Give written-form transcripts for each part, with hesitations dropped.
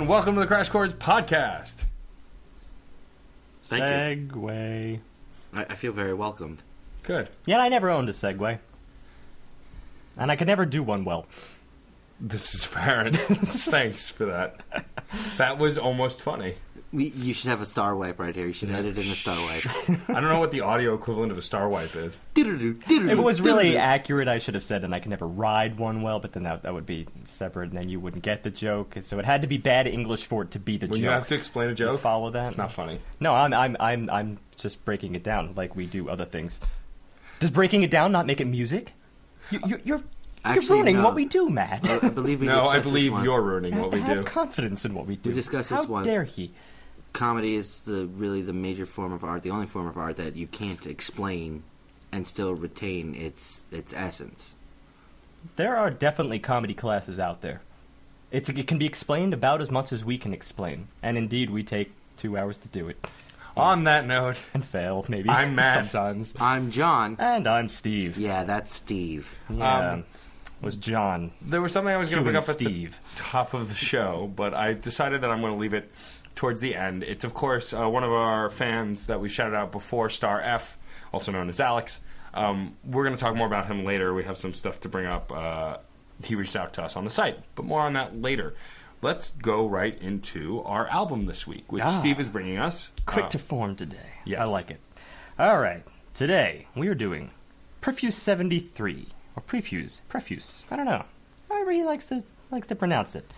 Welcome to the Crash Chords podcast. Segway. I feel very welcomed. Good. Yeah, I never owned a Segway. And I could never do one well. This is apparent. Thanks for that. That was almost funny. You should have a star wipe right here. You should edit in a star wipe. I don't know what the audio equivalent of a star wipe is. If it was really accurate, I should have said, and I can never ride one well, but then that would be separate, and then you wouldn't get the joke. So it had to be bad English for it to be the joke. When you have to explain a joke, you follow that. It's not funny. No, I'm just breaking it down like we do other things. Does breaking it down not make it music? You're ruining what we do, Matt. I believe we I believe you're ruining what we do. Have confidence in what we do. We discussed this one. How dare he? Comedy is really the major form of art, the only form of art that you can't explain and still retain its essence. There are definitely comedy classes out there. It can be explained about as much as we can explain, and indeed we take 2 hours to do it. On that note, and fail maybe. I'm Matt. Sometimes. I'm John. And I'm Steve. Yeah, that's Steve. Yeah, was John. There was something I was going to bring up at the Steve. top of the show, but I decided that I'm going to leave it towards the end. It's, of course, one of our fans that we shouted out before, Star F, also known as Alex. We're going to talk more about him later. We have some stuff to bring up. He reached out to us on the site, but more on that later. Let's go right into our album this week, which Steve is bringing us. Quick to form today. Yes. I like it. All right. Today, we are doing Prefuse 73. Or Prefuse. I don't know. However he likes to pronounce it.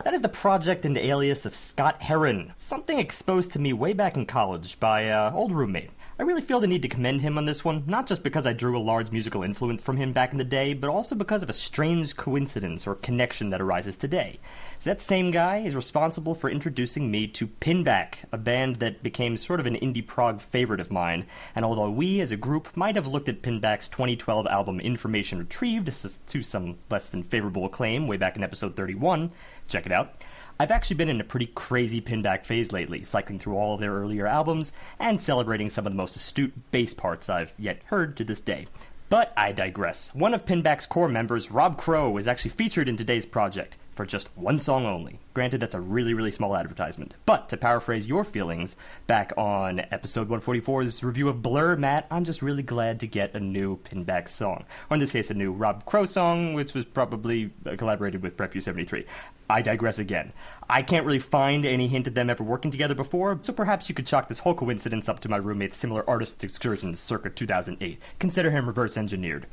That is the project and alias of Scott Herren, something exposed to me way back in college by an old roommate. I really feel the need to commend him on this one, not just because I drew a large musical influence from him back in the day, but also because of a strange coincidence or connection that arises today. So that same guy is responsible for introducing me to Pinback, a band that became sort of an indie prog favorite of mine, and although we as a group might have looked at Pinback's 2012 album Information Retrieved to some less than favorable acclaim way back in episode 31, check it out, I've actually been in a pretty crazy Pinback phase lately, cycling through all of their earlier albums and celebrating some of the most astute bass parts I've yet heard to this day. But I digress. One of Pinback's core members, Rob Crow, is actually featured in today's project for just one song only. Granted, that's a really, really small advertisement. But to paraphrase your feelings back on episode 144's review of Blur, Matt, I'm just really glad to get a new Pinback song. Or in this case, a new Rob Crow song, which was probably collaborated with Prefuse 73. I digress again. I can't really find any hint of them ever working together before, so perhaps you could chalk this whole coincidence up to my roommate's similar artist excursions circa 2008. Consider him reverse engineered.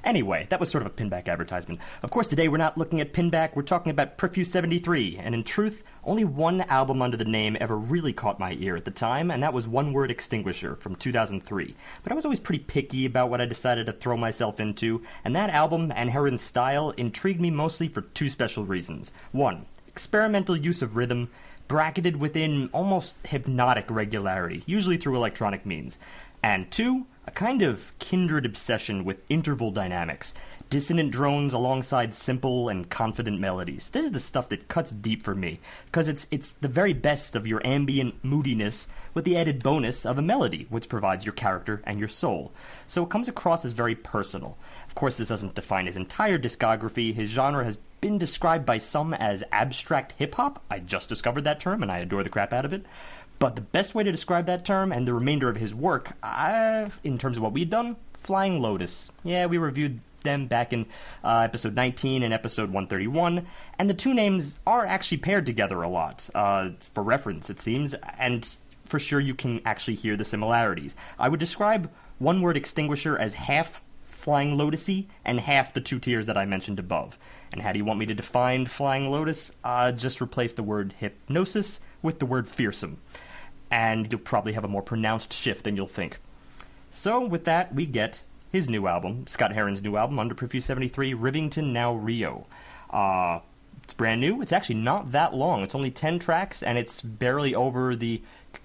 Anyway, that was sort of a Pinback advertisement. Of course, today we're not looking at Pinback, we're talking about Prefuse 73, and in truth, only one album under the name ever really caught my ear at the time, and that was One Word Extinguisher from 2003. But I was always pretty picky about what I decided to throw myself into, and that album and Herren's style intrigued me mostly for two special reasons. One, experimental use of rhythm, bracketed within almost hypnotic regularity, usually through electronic means. And two, a kind of kindred obsession with interval dynamics, dissonant drones alongside simple and confident melodies. This is the stuff that cuts deep for me, because it's the very best of your ambient moodiness with the added bonus of a melody, which provides your character and your soul. So it comes across as very personal. Of course, this doesn't define his entire discography. His genre has been described by some as abstract hip-hop. I just discovered that term, and I adore the crap out of it. But the best way to describe that term and the remainder of his work, in terms of what we've done, Flying Lotus. Yeah, we reviewed them back in episode 19 and episode 131, and the two names are actually paired together a lot, for reference, it seems, and for sure you can actually hear the similarities. I would describe One Word Extinguisher as half Flying Lotus-y and half the two tiers that I mentioned above. And how do you want me to define Flying Lotus? Just replace the word hypnosis with the word fearsome. And you'll probably have a more pronounced shift than you'll think. So, with that, we get his new album, Scott Herren's new album, under Prefuse 73, Rivington Não Rio. It's brand new. It's actually not that long. It's only 10 tracks, and it's barely over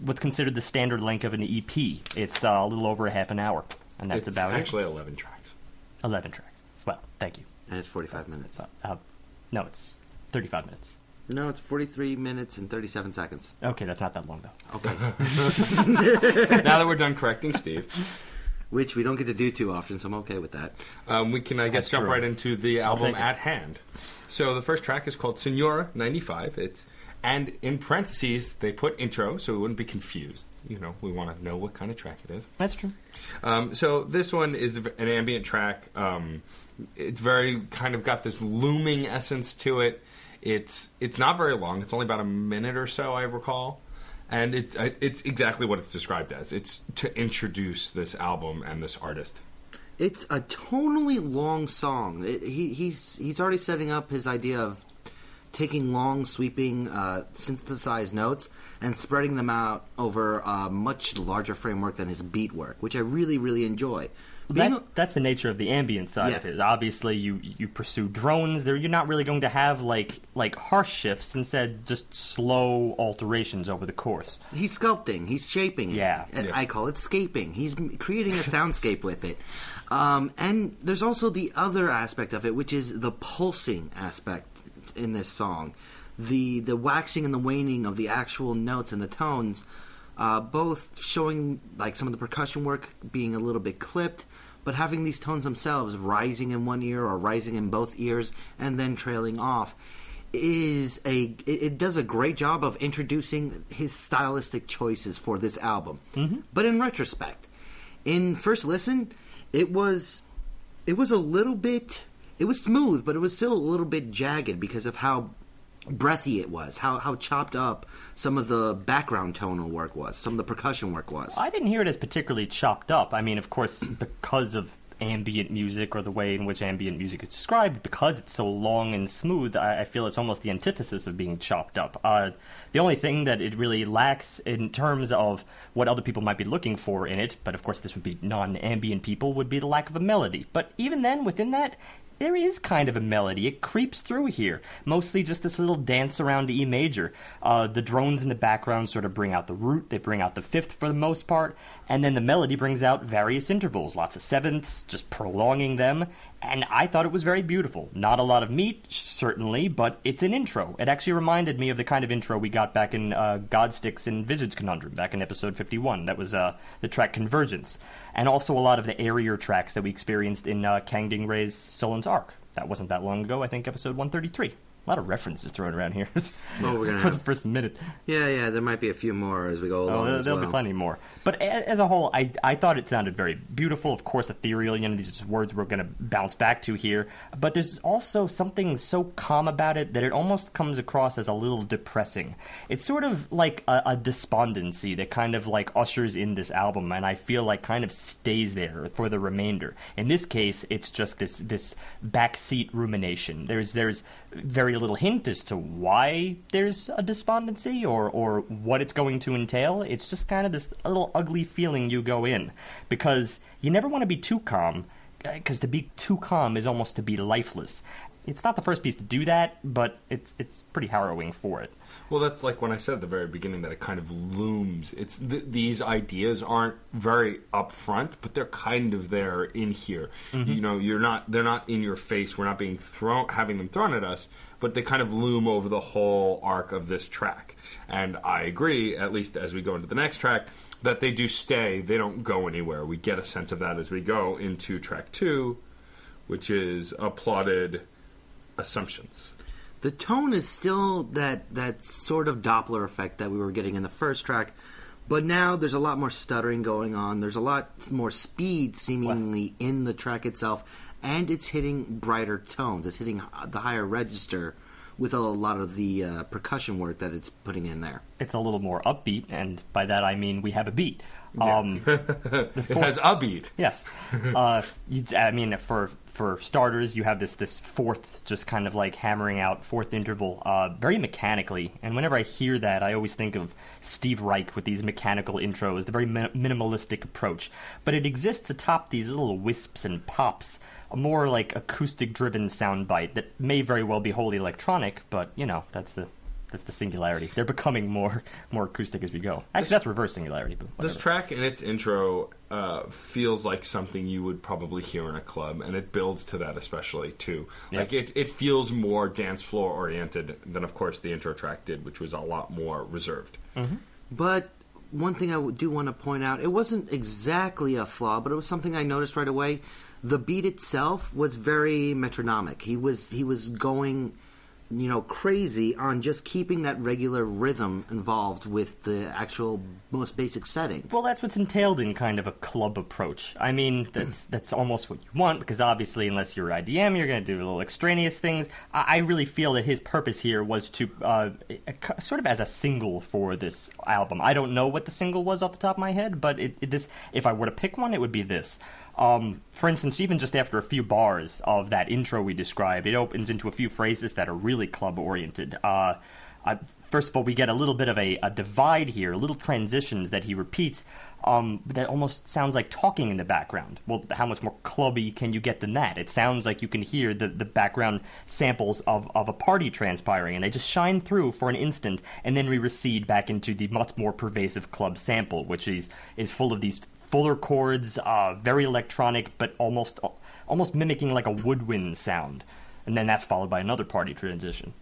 what's considered the standard length of an EP. It's a little over a half an hour, and that's about it. It's actually 11 tracks. 11 tracks. Well, thank you. And it's 45 minutes. No, it's 35 minutes. No, it's 43 minutes and 37 seconds. Okay, that's not that long, though. Okay. Now that we're done correcting Steve. Which we don't get to do too often, so I'm okay with that. We can, I guess, jump right into the album at hand. So the first track is called Signora 95. And in parentheses, they put intro, so we wouldn't be confused. You know, we want to know what kind of track it is. That's true. So this one is an ambient track. It's very kind of got this looming essence to it. It's not very long. It's only about a minute or so, I recall. And it's exactly what it's described as. It's to introduce this album and this artist. It's a tonally long song. He's already setting up his idea of taking long, sweeping, synthesized notes and spreading them out over a much larger framework than his beat work, which I really, really enjoy. That's the nature of the ambient side of it. Obviously, you pursue drones. You're not really going to have like harsh shifts. Instead, just slow alterations over the course. He's sculpting. He's shaping. Yeah. I call it scaping. He's creating a soundscape with it. And there's also the other aspect of it, which is the pulsing aspect in this song. The waxing and the waning of the actual notes and the tones, both showing like some of the percussion work being a little bit clipped, but having these tones themselves rising in one ear or rising in both ears and then trailing off it does a great job of introducing his stylistic choices for this album. Mm-hmm. But in retrospect, in first listen, it was a little bit, it was smooth, but it was still a little bit jagged because of how breathy it was, how chopped up some of the background tonal work was, some of the percussion work was. I didn't hear it as particularly chopped up. I mean, of course, because of ambient music or the way in which ambient music is described, because it's so long and smooth, I feel it's almost the antithesis of being chopped up. The only thing that it really lacks in terms of what other people might be looking for in it, but of course this would be non-ambient people, would be the lack of a melody. But even then, within that, there is kind of a melody. It creeps through here. Mostly just this little dance around E major. The drones in the background sort of bring out the root. They bring out the fifth for the most part. And then the melody brings out various intervals. Lots of sevenths, just prolonging them. And I thought it was very beautiful. Not a lot of meat, certainly, but it's an intro. It actually reminded me of the kind of intro we got back in Godsticks and Wizard's Conundrum, back in episode 51. That was the track Convergence. And also a lot of the airier tracks that we experienced in Kang Ding Ray's Solon's Arc. That wasn't that long ago, I think episode 133. A lot of references thrown around here for the first minute. Yeah, there might be a few more as we go along. There'll be plenty more. But as a whole, I thought it sounded very beautiful. Of course, ethereal. You know, these are just words we're going to bounce back to here. But there's also something so calm about it that it almost comes across as a little depressing. It's sort of like a despondency that kind of like ushers in this album, and I feel like kind of stays there for the remainder. In this case, it's just this backseat rumination. There's very little hint as to why there's a despondency or what it's going to entail. It's just kind of this little ugly feeling you go in, because you never want to be too calm, because to be too calm is almost to be lifeless. It's not the first piece to do that, but it's pretty harrowing for it. Well, that's like when I said at the very beginning that it kind of looms. It's these ideas aren't very upfront, but they're kind of there in here. Mm-hmm. You know, they're not in your face. We're not having them thrown at us, but they kind of loom over the whole arc of this track. And I agree, at least as we go into the next track, that they do stay. They don't go anywhere. We get a sense of that as we go into track 2, which is Applauded Assumptions. The tone is still that sort of Doppler effect that we were getting in the first track, but now there's a lot more stuttering going on. There's a lot more speed seemingly in the track itself, and it's hitting brighter tones. It's hitting the higher register with a lot of the percussion work that it's putting in there. It's a little more upbeat, and by that I mean we have a beat. It has a beat. Yes. I mean, for For starters, you have this fourth, just kind of like hammering out fourth interval, very mechanically. And whenever I hear that, I always think of Steve Reich with these mechanical intros, the very minimalistic approach. But it exists atop these little wisps and pops, a more like acoustic-driven soundbite that may very well be wholly electronic, but that's the singularity. They're becoming more acoustic as we go. Actually, that's reverse singularity. But this track in its intro feels like something you would probably hear in a club, and it builds to that especially, too. Yeah. Like, it feels more dance floor oriented than, of course, the intro track did, which was a lot more reserved. Mm-hmm. But one thing I do want to point out, it wasn't exactly a flaw, but it was something I noticed right away. The beat itself was very metronomic. He was going crazy on just keeping that regular rhythm involved with the actual most basic setting. Well, that's what's entailed in kind of a club approach. I mean, that's almost what you want, because obviously, unless you're IDM, you're going to do little extraneous things. I really feel that his purpose here was to, sort of as a single for this album. I don't know what the single was off the top of my head, but if I were to pick one, it would be this. For instance, even just after a few bars of that intro we described, it opens into a few phrases that are really club-oriented. First of all, we get a little bit of a divide here, little transitions that he repeats that almost sounds like talking in the background. Well, how much more clubby can you get than that? It sounds like you can hear the background samples of a party transpiring, and they just shine through for an instant, and then we recede back into the much more pervasive club sample, which is full of these fuller chords, very electronic, but almost mimicking like a woodwind sound. And then that's followed by another party transition.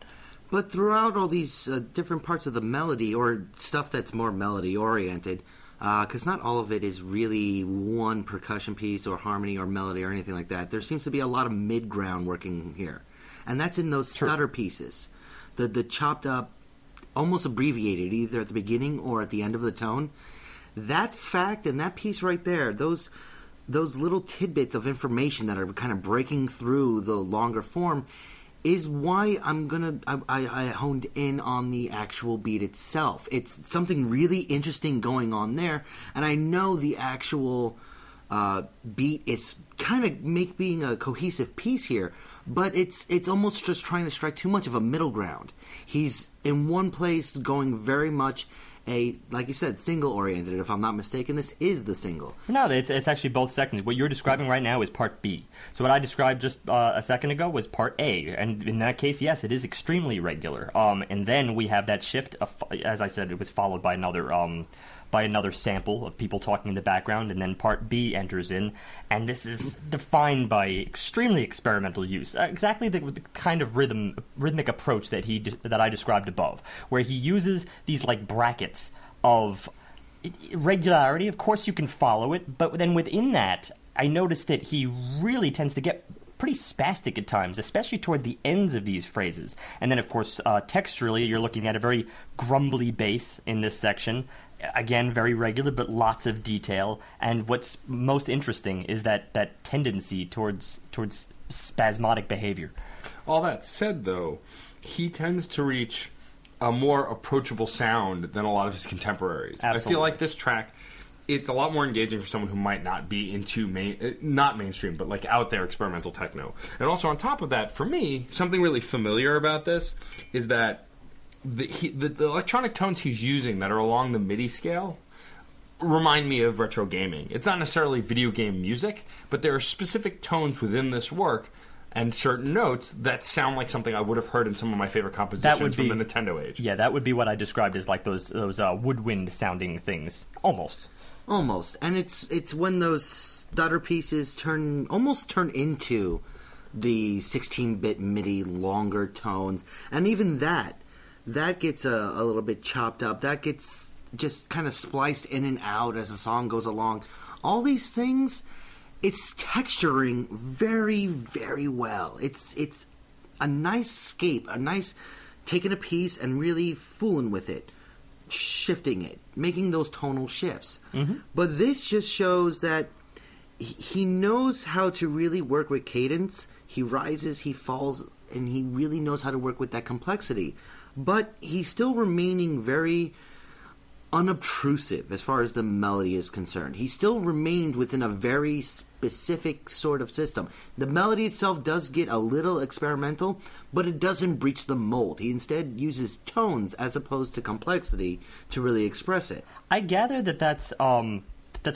But throughout all these different parts of the melody, or stuff that's more melody-oriented, because not all of it is really one percussion piece or harmony or melody or anything like that. There seems to be a lot of mid-ground working here. And that's in those stutter pieces. The chopped up, almost abbreviated, either at the beginning or at the end of the tone. That fact and that piece right there, those little tidbits of information that are kind of breaking through the longer form, is why I honed in on the actual beat itself. It's something really interesting going on there, and I know the actual beat is kind of being a cohesive piece here, but it's almost just trying to strike too much of a middle ground. He's in one place going very much like you said, single-oriented. If I'm not mistaken, this is the single. No, it's actually both sections. What you're describing right now is part B. So what I described just a second ago was part A. And in that case, yes, it is extremely regular. And then we have that shift. As I said, it was followed by another sample of people talking in the background, and then part B enters in, and this is defined by extremely experimental use. Exactly the kind of rhythmic approach that I described above, where he uses these like brackets of regularity. Of course, you can follow it, but then within that, I noticed that he really tends to get pretty spastic at times, especially toward the ends of these phrases. And then, of course, texturally, you're looking at a very grumbly bass in this section. Again, very regular, but lots of detail. And what's most interesting is that tendency towards spasmodic behavior. All that said, though, he tends to reach a more approachable sound than a lot of his contemporaries. Absolutely. I feel like this track, it's a lot more engaging for someone who might not be into not mainstream, but like out there experimental techno. And also on top of that, for me, something really familiar about this is that the electronic tones he's using that are along the MIDI scale remind me of retro gaming. It's not necessarily video game music, but there are specific tones within this work and certain notes that sound like something I would have heard in some of my favorite compositions from the Nintendo age. Yeah, that would be what I described as like those woodwind sounding things. Almost. And it's when those stutter pieces almost turn into the 16-bit MIDI longer tones, and even that gets a little bit chopped up. That gets just kind of spliced in and out as the song goes along. All these things, it's texturing very, very well. It's a nice scape, a nice taking a piece and really fooling with it, shifting it, making those tonal shifts. Mm-hmm. But this just shows that he knows how to really work with cadence. He rises, he falls, and he really knows how to work with that complexity. But he's still remaining very unobtrusive as far as the melody is concerned. He still remained within a very specific sort of system. The melody itself does get a little experimental, but it doesn't breach the mold. He instead uses tones as opposed to complexity to really express it. I gather that that's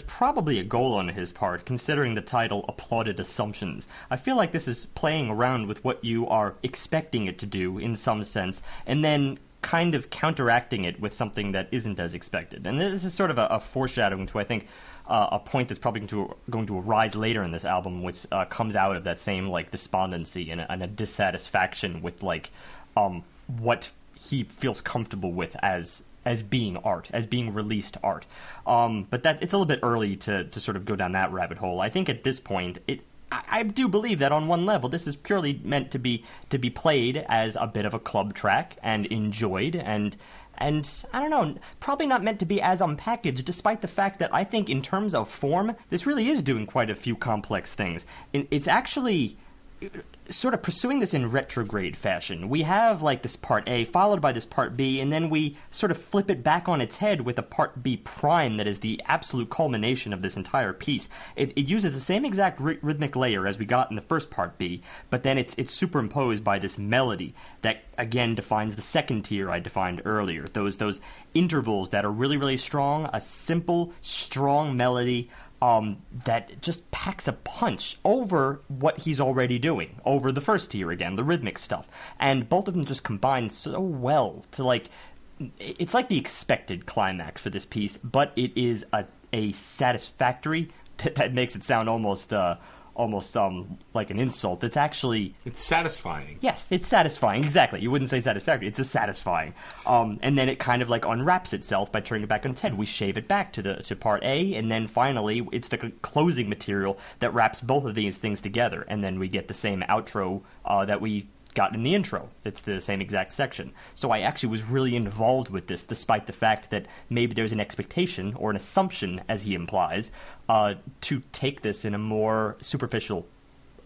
probably a goal on his part, considering the title Applauded Assumptions. I feel like this is playing around with what you are expecting it to do in some sense, and then kind of counteracting it with something that isn't as expected. And this is sort of a foreshadowing to, I think, a point that's probably going to arise later in this album, which comes out of that same like despondency and a dissatisfaction with like what he feels comfortable with as being art, as being released art. But that it's a little bit early to sort of go down that rabbit hole. I think at this point, I do believe that on one level, this is purely meant to be played as a bit of a club track and enjoyed, and I don't know, probably not meant to be as unpackaged, despite the fact that I think in terms of form, this really is doing quite a few complex things. It's actually sort of pursuing this in retrograde fashion. We have like this part A followed by this part B, and then we sort of flip it back on its head with a part B prime that is the absolute culmination of this entire piece. It uses the same exact rhythmic layer as we got in the first part B, but then it's superimposed by this melody that again defines the second tier I defined earlier. Those intervals that are really, really strong, a simple, strong melody that just packs a punch over what he's already doing, over the first tier again, the rhythmic stuff. And both of them just combine so well to, like, it's like the expected climax for this piece, but it is a satisfactory that makes it sound almost like an insult. It's satisfying. Yes, it's satisfying. Exactly. You wouldn't say satisfactory. It's a satisfying. And then it kind of like unwraps itself by turning it back on its head. We shave it back to part A, and then finally it's the closing material that wraps both of these things together, and then we get the same outro that we got in the intro. It's the same exact section. So I actually was really involved with this, despite the fact that maybe there's an expectation or an assumption, as he implies, to take this in a more superficial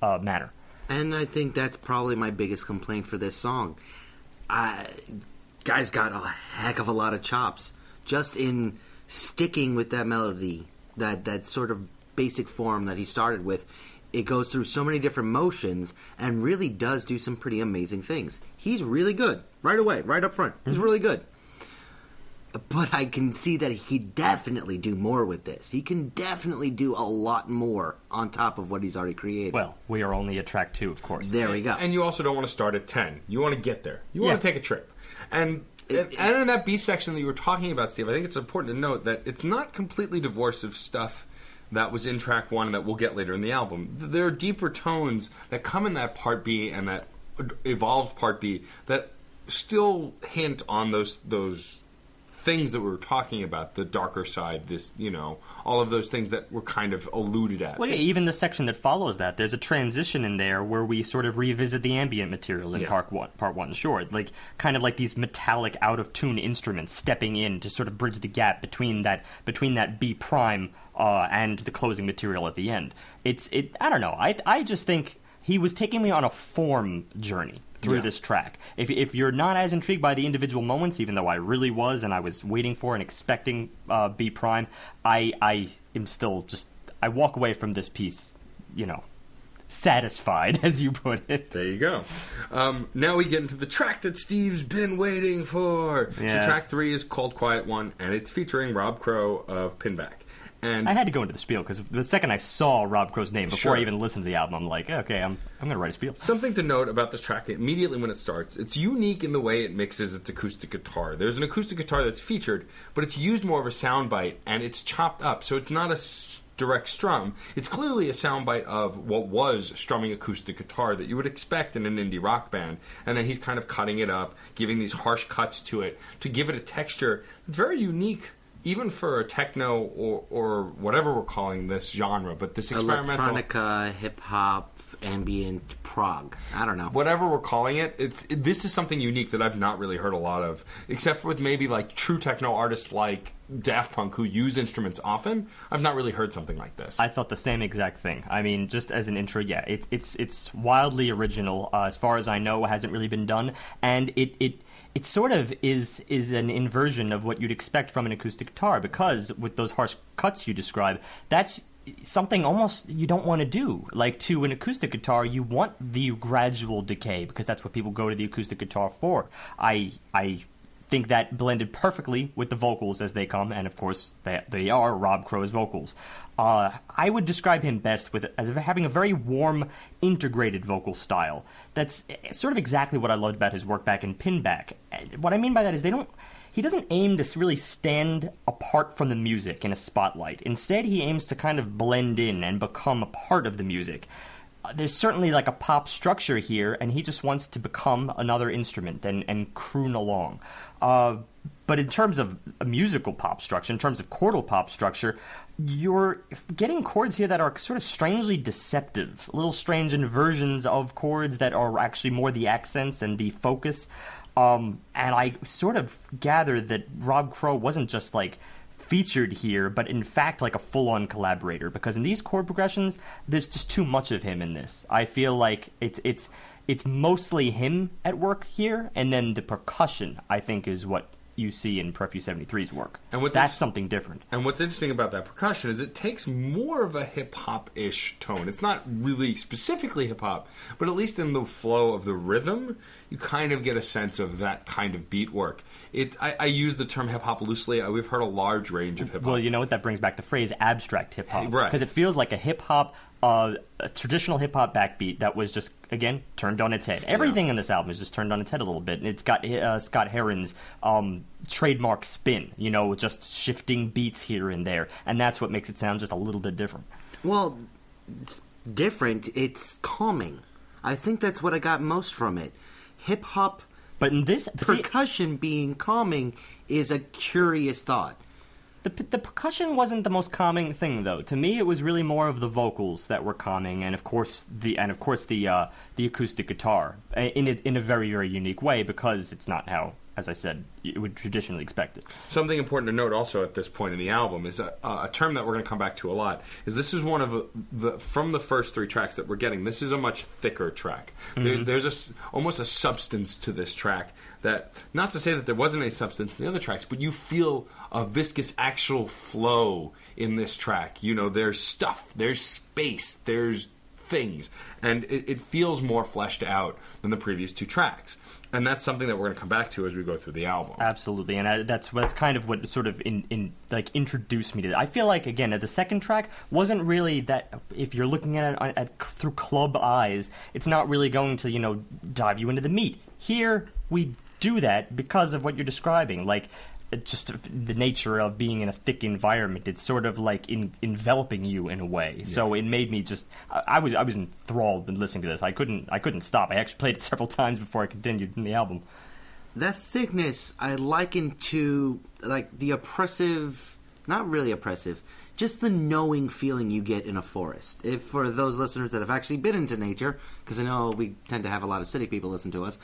manner. And I think that's probably my biggest complaint for this song. Guy's got a heck of a lot of chops just in sticking with that melody, that sort of basic form that he started with. It goes through so many different motions and really does do some pretty amazing things. He's really good. Right away, right up front. He's really good. But I can see that he definitely do more with this. He can definitely do a lot more on top of what he's already created. Well, we are only at track 2, of course. There we go. And you also don't want to start at 10. You want to get there. You want to take a trip. And in that B section that you were talking about, Steve, I think it's important to note that it's not completely divorced of stuff that was in track 1 that we'll get later in the album. There are deeper tones that come in that part B and that evolved part B that still hint on those things that we were talking about, the darker side, this, all of those things that were kind of alluded at. Well, yeah, even the section that follows that, there's a transition in there where we sort of revisit the ambient material in part one, sure. Like, kind of like these metallic, out-of-tune instruments stepping in to sort of bridge the gap between that B prime and the closing material at the end. I don't know. I just think he was taking me on a form journey through this track. If you're not as intrigued by the individual moments, even though I really was, and I was waiting for and expecting B prime, I am still just, I walk away from this piece, satisfied, as you put it. There you go. Now we get into the track that Steve's been waiting for. Yes. So track 3 is called Quiet One, and it's featuring Rob Crow of Pinback. And I had to go into the spiel because the second I saw Rob Crow's name, before I even listened to the album, I'm like, okay, I'm going to write a spiel. Something to note about this track, immediately when it starts, it's unique in the way it mixes its acoustic guitar. There's an acoustic guitar that's featured, but it's used more of a soundbite, and it's chopped up, so it's not a direct strum. It's clearly a soundbite of what was strumming acoustic guitar that you would expect in an indie rock band, and then he's kind of cutting it up, giving these harsh cuts to it, to give it a texture that's very unique, even for a techno or whatever we're calling this genre, but this experimental... Electronica, hip-hop, ambient, prog. I don't know. Whatever we're calling it, this is something unique that I've not really heard a lot of, except for with maybe like true techno artists like Daft Punk who use instruments often. I've not really heard something like this. I thought the same exact thing. I mean, just as an intro, yeah, it's wildly original. As far as I know, it hasn't really been done, and it it sort of is an inversion of what you'd expect from an acoustic guitar, because with those harsh cuts you describe, that's something almost you don't want to do. Like, to an acoustic guitar, you want the gradual decay, because that's what people go to the acoustic guitar for. I think that blended perfectly with the vocals as they come, and of course they are Rob Crow's vocals. I would describe him best as having a very warm, integrated vocal style. That's sort of exactly what I loved about his work back in Pinback. What I mean by that is he doesn't aim to really stand apart from the music in a spotlight. Instead, he aims to kind of blend in and become a part of the music. There's certainly like a pop structure here, and he just wants to become another instrument and croon along. But in terms of a musical pop structure, in terms of chordal pop structure, you're getting chords here that are sort of strangely deceptive, little strange inversions of chords that are actually more the accents and the focus. And I sort of gathered that Rob Crow wasn't just like featured here, but in fact like a full-on collaborator, because in these chord progressions, there's just too much of him in this. I feel like it's mostly him at work here, and then the percussion, I think, is what you see in Prefuse 73's work. And that's something different. And what's interesting about that percussion is it takes more of a hip-hop-ish tone. It's not really specifically hip-hop, but at least in the flow of the rhythm, you kind of get a sense of that kind of beat work. I use the term hip-hop loosely. We've heard a large range of hip-hop. Well, you know what? That brings back the phrase abstract hip-hop. Right. Because it feels like a hip-hop, a traditional hip-hop backbeat that was just, again, turned on its head. Everything in this album is just turned on its head a little bit. And it's got Scott Herren's trademark spin, just shifting beats here and there. And that's what makes it sound just a little bit different. Well, it's different. It's calming. I think that's what I got most from it. Hip-hop, but in this percussion being calming is a curious thought. The percussion wasn't the most calming thing, though. To me, it was really more of the vocals that were calming, and of course the acoustic guitar in a very, very unique way, because it's not how, as I said, you would traditionally expect it. Something important to note also at this point in the album is a term that we're going to come back to a lot. Is this is one of from the first three tracks that we're getting. This is a much thicker track. Mm-hmm. There's almost a substance to this track. That, not to say that there wasn't any substance in the other tracks, but you feel a viscous actual flow in this track. There's stuff, there's space, there's things, and it feels more fleshed out than the previous two tracks. And that's something that we're going to come back to as we go through the album. Absolutely, and that's kind of what sort of introduced me to it. I feel like, again, that the second track wasn't really that. If you're looking at it through club eyes, it's not really going to dive you into the meat. Here we do that because of what you're describing, like just the nature of being in a thick environment. It's sort of like enveloping you in a way. Yeah. So it made me just I was enthralled in listening to this. I couldn't stop. I actually played it several times before I continued in the album. That thickness I liken to like the oppressive, not really oppressive, just the knowing feeling you get in a forest. If for those listeners that have actually been into nature, because I know we tend to have a lot of city people listen to us.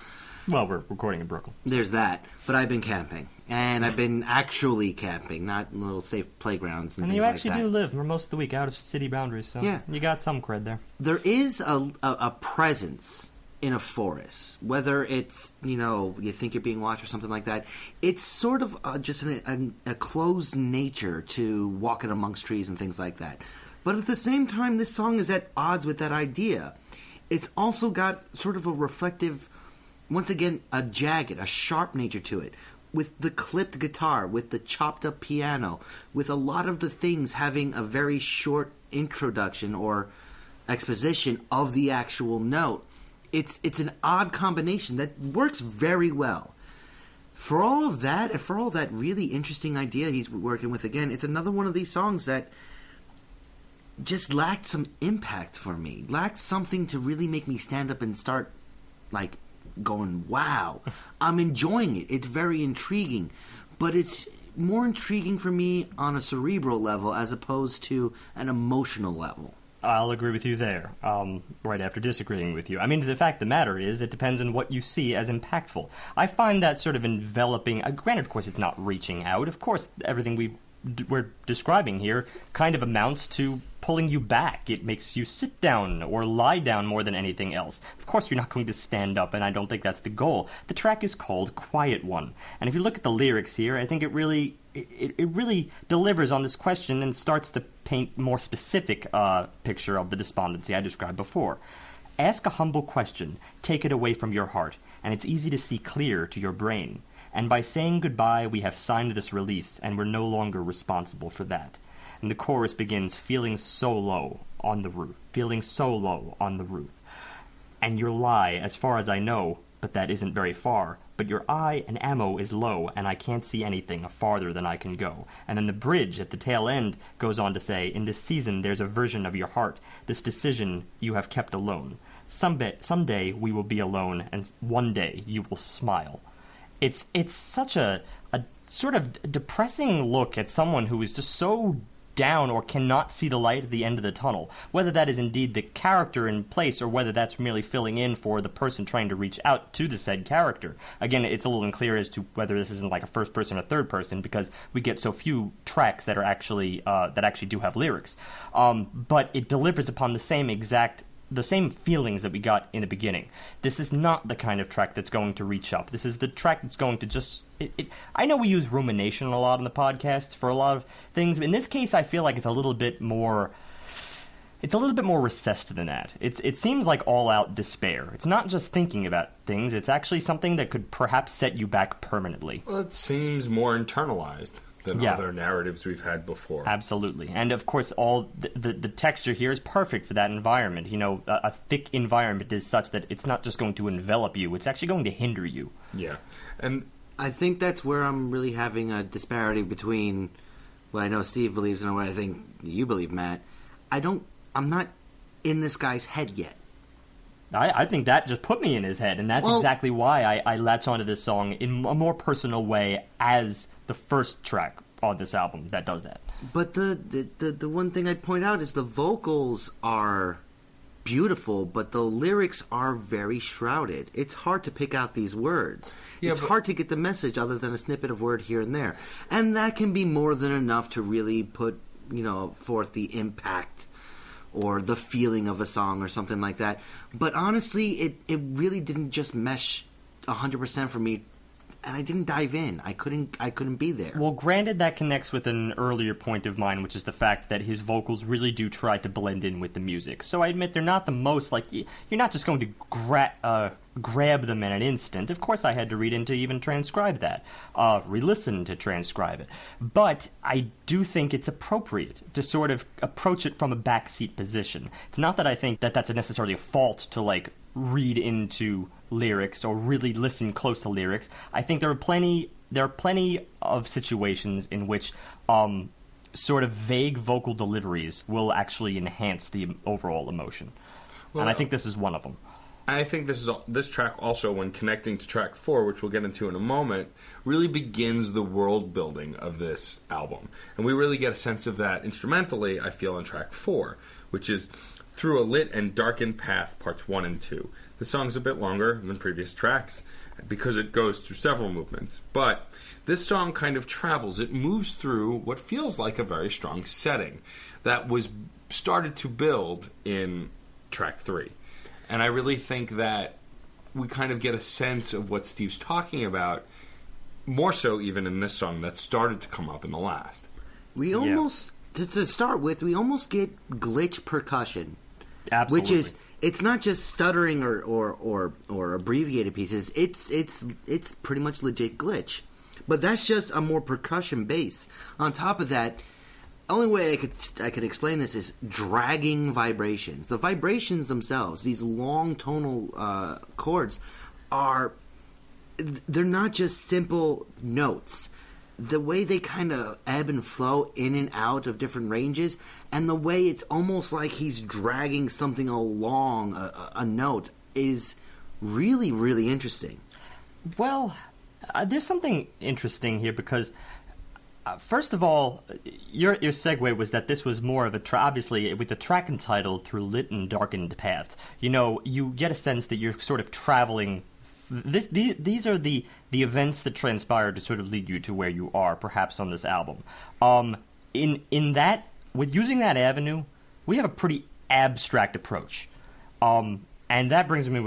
Well, we're recording in Brooklyn. There's that. But I've been camping. And I've been actually camping, not in little safe playgrounds and things like that. And you actually do live for most of the week out of city boundaries, so yeah. You got some cred there. There is a presence in a forest. Whether it's, you think you're being watched or something like that. It's sort of just a closed nature to walking amongst trees and things like that. But at the same time, this song is at odds with that idea. It's also got sort of a reflective... Once again, a sharp nature to it, with the clipped guitar, with the chopped up piano, with a lot of the things having a very short introduction or exposition of the actual note. It's an odd combination that works very well. For all of that, and for all that really interesting idea he's working with, again, it's another one of these songs that just lacked some impact for me. Lacked something to really make me stand up and start, going, wow, I'm enjoying it. It's very intriguing. But it's more intriguing for me on a cerebral level as opposed to an emotional level. I'll agree with you there, right after disagreeing with you. I mean, the fact of the matter is, it depends on what you see as impactful. I find that sort of enveloping... granted, of course, it's not reaching out. Of course, everything we we're describing here kind of amounts to pulling you back. It makes you sit down or lie down more than anything else. Of course, you're not going to stand up, and I don't think that's the goal. The track is called Quiet One. And if you look at the lyrics here, I think it really delivers on this question and starts to paint more specific picture of the despondency I described before. Ask a humble question, take it away from your heart, and it's easy to see clear to your brain. And by saying goodbye, we have signed this release, and we're no longer responsible for that. And the chorus begins, feeling so low on the roof, feeling so low on the roof. And your lie, as far as I know, but that isn't very far, but your eye and ammo is low, and I can't see anything farther than I can go. And then the bridge at the tail end goes on to say, in this season there's a version of your heart, this decision you have kept alone. Someday we will be alone, and one day you will smile. It's such a sort of depressing look at someone who is just so down or cannot see the light at the end of the tunnel, whether that is indeed the character in place or whether that's merely filling in for the person trying to reach out to the said character. Again, it's a little unclear as to whether this isn't like a first person or third person because we get so few tracks that are actually do have lyrics. But it delivers upon the same feelings that we got in the beginning. This is not the kind of track that's going to reach up. This is the track that's going to just... I know we use rumination a lot on the podcast for a lot of things. In this case, I feel like it's a little bit more... It's a little bit more recessed than that. It seems like all-out despair. It's not just thinking about things. It's actually something that could perhaps set you back permanently. Well, it seems more internalized than other narratives we've had before. Absolutely. And of course, all the texture here is perfect for that environment. You know, a thick environment is such that it's not just going to envelop you, it's actually going to hinder you. Yeah. And I think that's where I'm really having a disparity between what I know Steve believes and what I think you believe, Matt. I'm not in this guy's head yet. I think that just put me in his head, and that's exactly why I latch onto this song in a more personal way as the first track on this album that does that. But the one thing I'd point out is the vocals are beautiful, but the lyrics are very shrouded. It's hard to pick out these words. It's hard to get the message other than a snippet of word here and there. And that can be more than enough to really put, forth the impact or the feeling of a song or something like that. But honestly, it really didn't just mesh 100% for me, and I didn't dive in. I couldn't be there. Well, granted, that connects with an earlier point of mine, which is the fact that his vocals really do try to blend in with the music. So I admit they're not the most, you're not just going to grab them in an instant. Of course, I had to read in to even transcribe that, re-listen to transcribe it. But I do think it's appropriate to sort of approach it from a backseat position. It's not that I think that that's necessarily a fault to, read into lyrics or really listen close to lyrics. I think there are plenty of situations in which sort of vague vocal deliveries will actually enhance the overall emotion. Well, and I think this is one of them. I think this track also, when connecting to track 4, which we'll get into in a moment, really begins the world building of this album. And we really get a sense of that instrumentally, I feel, on track 4, which is Through a Lit and Darkened Path, parts 1 and 2. The song's a bit longer than previous tracks because it goes through several movements. But this song kind of travels. It moves through what feels like a very strong setting that was started to build in track 3. And I really think that we kind of get a sense of what Steve's talking about, more so even in this song that started to come up in the last. We almost, to start with, we almost get glitch percussion. Absolutely. Which is, it's not just stuttering or abbreviated pieces. It's pretty much legit glitch. But that's just a more percussion base. On top of that, only way I could explain this is dragging vibrations. The vibrations themselves, these long tonal chords, they're not just simple notes. The way they kind of ebb and flow in and out of different ranges, and the way it's almost like he's dragging something along a note is really, really interesting. Well, there's something interesting here because... first of all, your segue was that this was more of a obviously with the track entitled "Through Lit and Darkened Path." You get a sense that you're sort of traveling these are the events that transpired to sort of lead you to where you are, perhaps on this album. In that, with using that avenue, we have a pretty abstract approach, and that brings me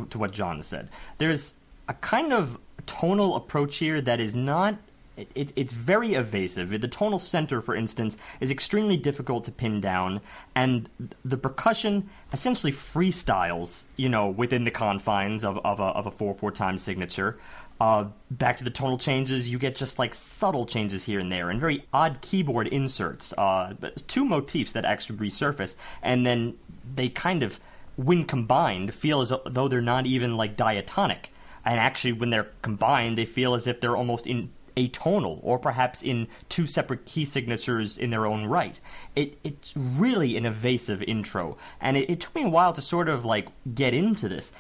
to what John said. There's a kind of tonal approach here that is not. It's very evasive. The tonal center, for instance, is extremely difficult to pin down, and the percussion essentially freestyles, within the confines of a 4/4 time signature. Back to the tonal changes, you get just like subtle changes here and there, and very odd keyboard inserts. Two motifs that actually resurface, and then they kind of, when combined, feel as though they're not even like diatonic. And actually, when they're combined, they feel as if they're almost in atonal, or perhaps in two separate key signatures in their own right. It's really an evasive intro, and it took me a while to sort of like get into this,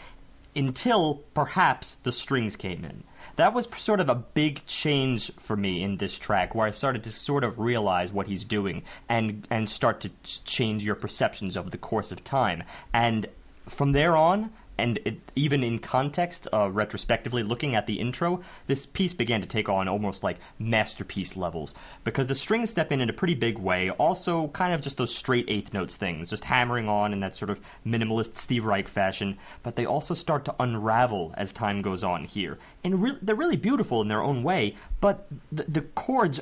until perhaps the strings came in. That was sort of a big change for me in this track, where I started to sort of realize what he's doing and start to change your perceptions over the course of time. And from there on, and even in context, retrospectively looking at the intro, this piece began to take on almost like masterpiece levels, because the strings step in a pretty big way, also kind of just those straight eighth notes things, just hammering on in that sort of minimalist Steve Reich fashion, but they also start to unravel as time goes on here. And they're really beautiful in their own way, but the chords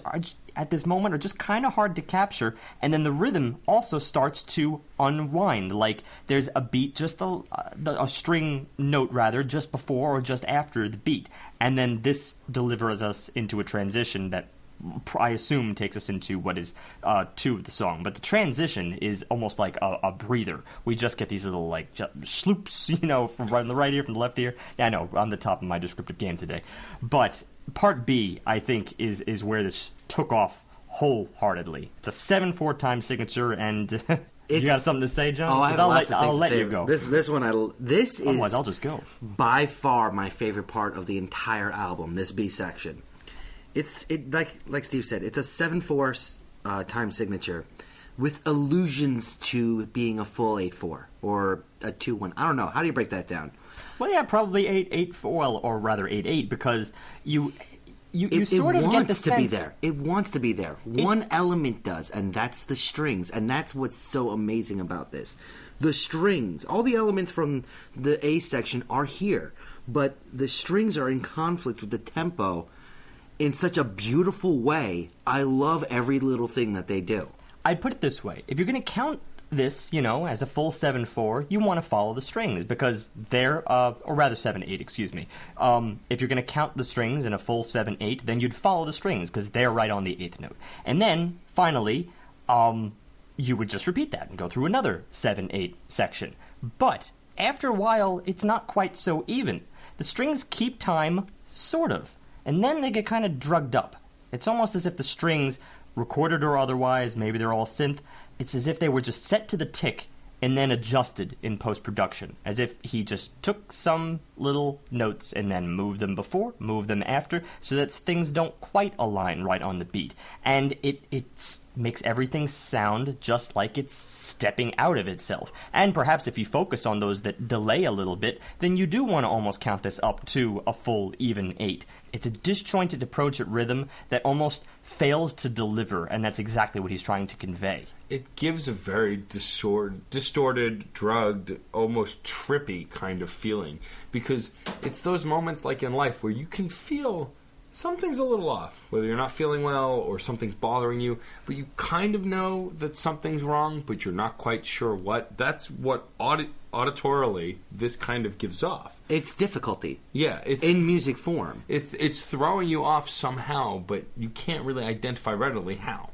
at this moment are just kind of hard to capture, and then the rhythm also starts to unwind. Like there's a beat, just a string note rather, just before or just after the beat, and then this delivers us into a transition that I assume takes us into what is 2 of the song. But the transition is almost like a breather. We just get these little like sloops, from the right ear, from the left ear. Yeah, I know, I'm the top of my descriptive game today, but Part B, I think, is where this took off wholeheartedly. It's a 7/4 time signature, and you got something to say, John? Oh, I have lots of things I'll let to say. you go. This one, this is otherwise I'll just go. By far my favorite part of the entire album. This B section. It's like Steve said. It's a 7/4 time signature with allusions to being a full 8/4 or a 2/1. I don't know. How do you break that down? Well, yeah, probably 8/8/4, or rather 8/8, because you sort of get the sense. It wants to be there. It wants to be there. One element does, and that's the strings, and that's what's so amazing about this. The strings, all the elements from the A section are here, but the strings are in conflict with the tempo in such a beautiful way. I love every little thing that they do. I'd put it this way. If you're going to count this, as a full 7/4, you want to follow the strings, because they're, or rather 7/8, excuse me. If you're going to count the strings in a full 7/8, then you'd follow the strings, because they're right on the 8th note. And then, finally, you would just repeat that and go through another 7/8 section. But, after a while, it's not quite so even. The strings keep time, sort of, and then they get kind of drugged up. It's almost as if the strings, recorded or otherwise, maybe they're all synth, it's as if they were just set to the tick and then adjusted in post-production, as if he just took some little notes and then moved them before, moved them after, so that things don't quite align right on the beat. And it makes everything sound just like it's stepping out of itself. And perhaps if you focus on those that delay a little bit, then you do want to almost count this up to a full even 8. It's a disjointed approach at rhythm that almost fails to deliver, and that's exactly what he's trying to convey. It gives a very distorted, drugged, almost trippy kind of feeling, because it's those moments like in life where you can feel something's a little off, whether you're not feeling well or something's bothering you, but you kind of know that something's wrong, but you're not quite sure what. That's what auditorily this kind of gives off. It's difficulty. Yeah. In music form. It's throwing you off somehow, but you can't really identify readily how.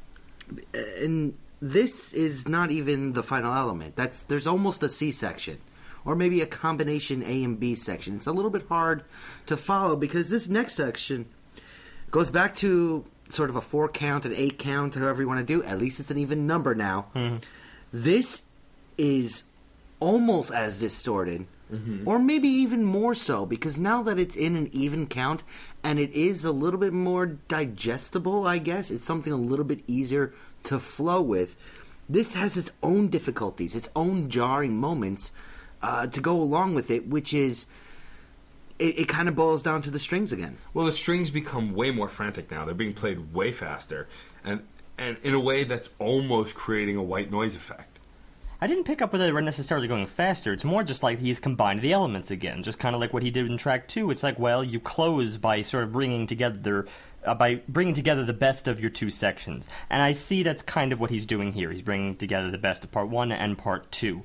And this is not even the final element. There's almost a C section, or maybe a combination A and B section. It's a little bit hard to follow, because this next section goes back to sort of a 4 count, an 8 count, however you want to do. At least it's an even number now. Mm-hmm. This is almost as distorted, or maybe even more so, because now that it's in an even count, and it is a little bit more digestible, I guess, it's something a little bit easier to flow with. This has its own difficulties, its own jarring moments to go along with it, which is, it kind of boils down to the strings again. Well, the strings become way more frantic now. They're being played way faster, and in a way that's almost creating a white noise effect. I didn't pick up whether they were necessarily going faster. It's more just like he's combined the elements again, just kind of like what he did in track 2. It's like, well, you close by sort of bringing together the best of your two sections. And I see that's kind of what he's doing here. He's bringing together the best of part 1 and part 2.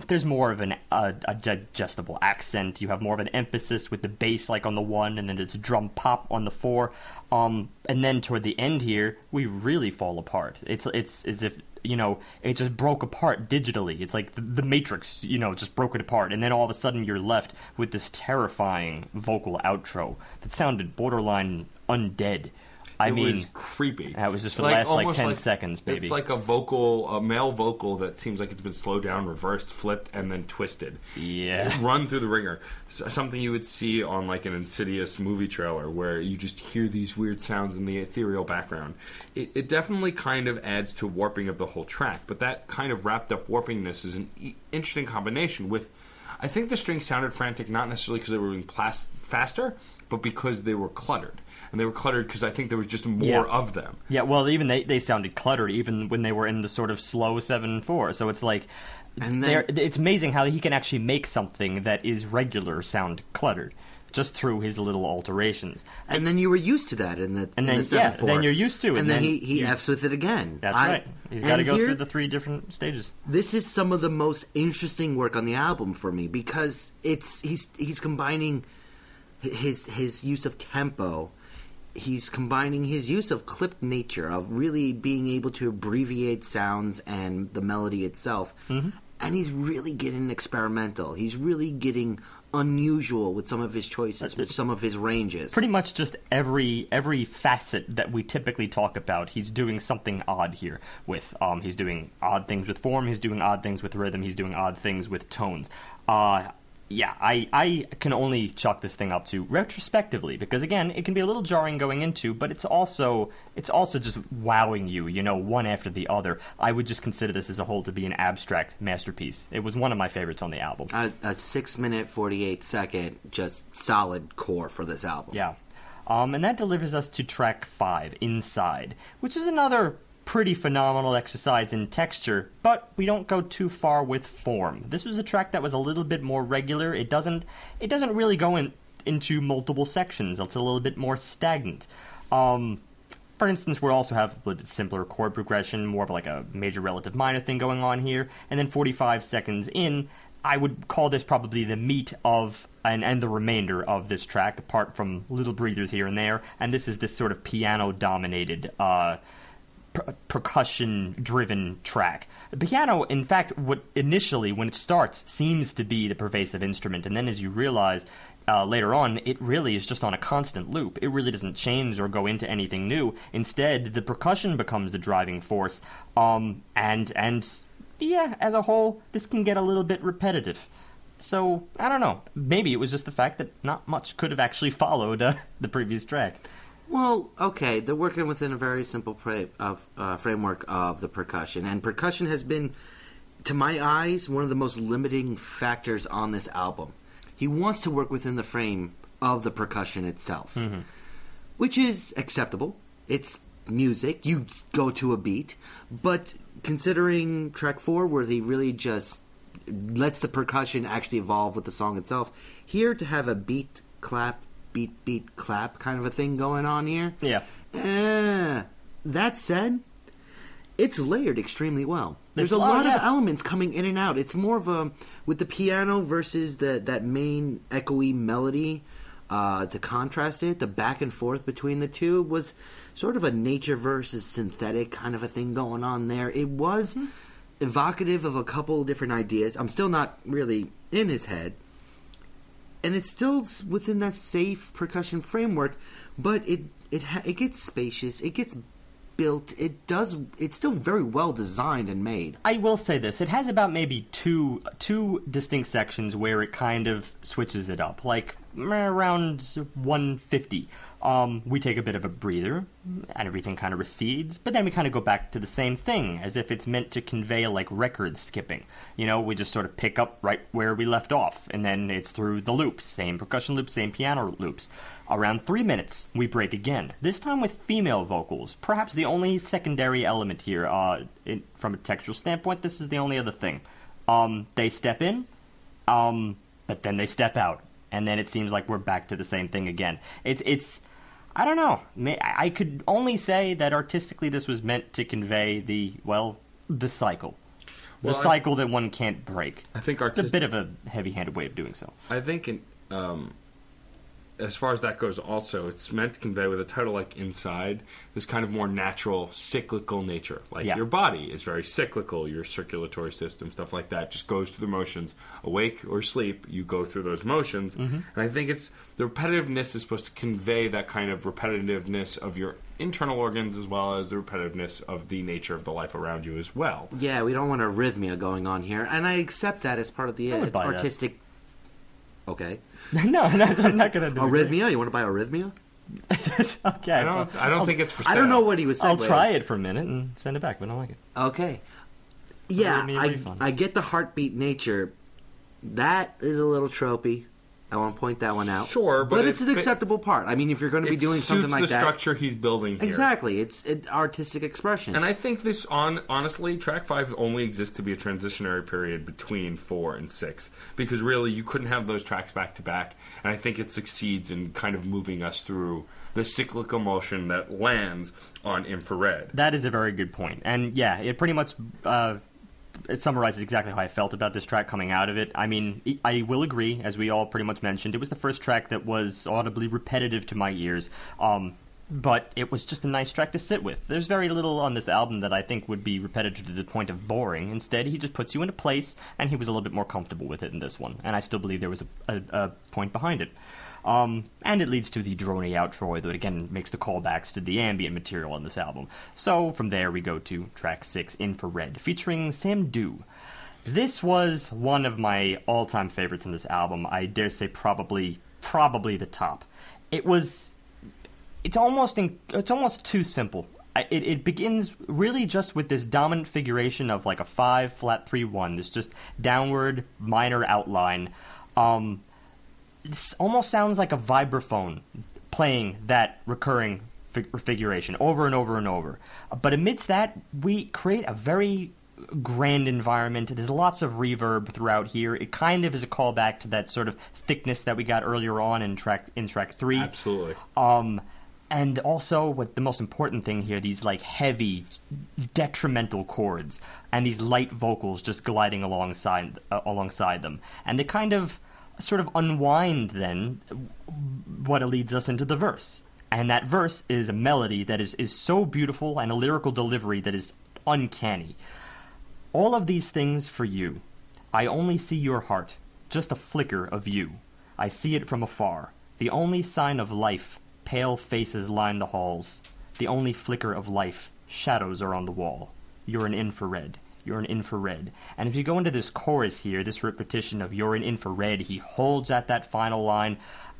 There's more of a digestible accent. You have more of an emphasis with the bass like on the 1, and then there's drum pop on the 4. And then toward the end here, we really fall apart. It's as if, it just broke apart digitally. It's like the Matrix, just broke it apart. And then all of a sudden you're left with this terrifying vocal outro that sounded borderline undead. It was creepy. That was just for the last 10 seconds, baby. It's like a male vocal that seems like it's been slowed down, reversed, flipped, and then twisted. Yeah. Run through the ringer. Something you would see on like an Insidious movie trailer where you just hear these weird sounds in the ethereal background. It definitely kind of adds to warping of the whole track, but that kind of wrapped up warpingness is an interesting combination with... I think the strings sounded frantic not necessarily because they were being faster, but because they were cluttered. And they were cluttered because I think there was just more of them. Yeah, well, even they sounded cluttered even when they were in the sort of slow 7/4. So it's like, it's amazing how he can actually make something that is regular sound cluttered just through his little alterations. And then you were used to that in the 7/4. Yeah, then you're used to it. And then he F's with it again. That's right. He's got to go through the 3 different stages. This is some of the most interesting work on the album for me because he's combining his use of tempo. He's combining his use of clipped nature, of really being able to abbreviate sounds and the melody itself. Mm-hmm. And he's really getting experimental. He's really getting unusual with some of his choices, with some of his ranges. Pretty much just every facet that we typically talk about, he's doing something odd here with. He's doing odd things with form, he's doing odd things with rhythm, he's doing odd things with tones. Yeah, I can only chalk this thing up to retrospectively, because again, it can be a little jarring going into, but it's also just wowing you, one after the other. I would just consider this as a whole to be an abstract masterpiece. It was one of my favorites on the album. A 6 minute, 48 second, just solid core for this album. Yeah. And that delivers us to track 5, Inside, which is another pretty phenomenal exercise in texture, but we don't go too far with form. This was a track that was a little bit more regular. It doesn't really go into multiple sections. It's a little bit more stagnant. For instance, we also have a little bit simpler chord progression, more of like a major relative minor thing going on here, and then 45 seconds in, I would call this probably the meat of and the remainder of this track, apart from little breathers here and there, and this is this sort of piano-dominated percussion-driven track. The piano, in fact, what initially, when it starts, seems to be the pervasive instrument, and then as you realize later on, it really is just on a constant loop. It really doesn't change or go into anything new. Instead, the percussion becomes the driving force, and yeah, as a whole, this can get a little bit repetitive. So, I don't know. Maybe it was just the fact that not much could have actually followed the previous track. Well, okay, they're working within a very simple framework of the percussion, and percussion has been, to my eyes, one of the most limiting factors on this album. He wants to work within the frame of the percussion itself, which is acceptable. It's music, you go to a beat, but considering track 4, where he really just lets the percussion actually evolve with the song itself, here to have a beat, clap, beat, clap kind of a thing going on here. Yeah. That said, it's layered extremely well. There's a lot of elements coming in and out. It's more of a, with the piano versus that main echoey melody, to contrast it, the back and forth between the two was sort of a nature versus synthetic kind of a thing going on there. It was evocative of a couple different ideas. I'm still not really in his head. And it's still within that safe percussion framework, but it gets spacious, it gets built, it's still very well designed and made. I will say this, it has about maybe two distinct sections where it kind of switches it up, like around 150. We take a bit of a breather, and everything kind of recedes, but then we kind of go back to the same thing, as if it's meant to convey, like, record skipping. You know, we just sort of pick up right where we left off, and then it's through the loops. Same percussion loops, same piano loops. Around 3 minutes, we break again, this time with female vocals. Perhaps the only secondary element here. From a textural standpoint, this is the only other thing. They step in, but then they step out. And then it seems like we're back to the same thing again. It's I don't know. I could only say that artistically this was meant to convey the cycle. The cycle that one can't break. I think it's a bit of a heavy-handed way of doing so. I think as far as that goes also, it's meant to convey with a title like Inside this kind of more natural, cyclical nature. Like your body is very cyclical, your circulatory system, stuff like that, just goes through the motions. Awake or sleep, you go through those motions. Mm-hmm. And I think it's the repetitiveness is supposed to convey that kind of repetitiveness of your internal organs as well as the repetitiveness of the nature of the life around you as well. Yeah, we don't want arrhythmia going on here, and I accept that as part of the artistic... That. Okay. No, I'm not going to... Arrhythmia? You want to buy arrhythmia? Okay. I don't think it's for sale. I don't know what he was saying. I'll try it for a minute and send it back, but I don't like it. Okay. Yeah, I get the heartbeat nature. That is a little tropey. I want to point that one out. Sure, but it's an acceptable part. I mean, if you're going to be doing something like that... It suits the structure he's building here. Exactly. It's an artistic expression. And I think this, honestly, track 5 only exists to be a transitionary period between 4 and 6. Because really, you couldn't have those tracks back to back. And I think it succeeds in kind of moving us through the cyclical motion that lands on Infrared. That is a very good point. And yeah, it pretty much... it summarizes exactly how I felt about this track coming out of it. I mean, I will agree, as we all pretty much mentioned, it was the first track that was audibly repetitive to my ears, but it was just a nice track to sit with. There's very little on this album that I think would be repetitive to the point of boring. Instead, he just puts you in a place, and he was a little bit more comfortable with it in this one, and I still believe there was a point behind it. And it leads to the drony outro that again makes the callbacks to the ambient material on this album. So from there we go to track 6, Infrared, featuring Sam Dew. This was one of my all-time favorites in this album. I dare say probably the top. It's almost too simple. It begins really just with this dominant figuration of like a 5 flat 3 1. This just downward minor outline. It almost sounds like a vibraphone playing that recurring figuration over and over and over. But amidst that, we create a very grand environment. There's lots of reverb throughout here. It kind of is a callback to that sort of thickness that we got earlier on in track 3. Absolutely. And also, what the most important thing here, these like heavy, detrimental chords and these light vocals just gliding alongside them. And they kind of sort of unwind then what leads us into the verse. And that verse is a melody that is so beautiful and a lyrical delivery that is uncanny. All of these things for you. I only see your heart, just a flicker of you. I see it from afar. The only sign of life, pale faces line the halls. The only flicker of life, shadows are on the wall. You're an infrared. You're an infrared. And if you go into this chorus here, this repetition of you're an infrared, he holds at that final line,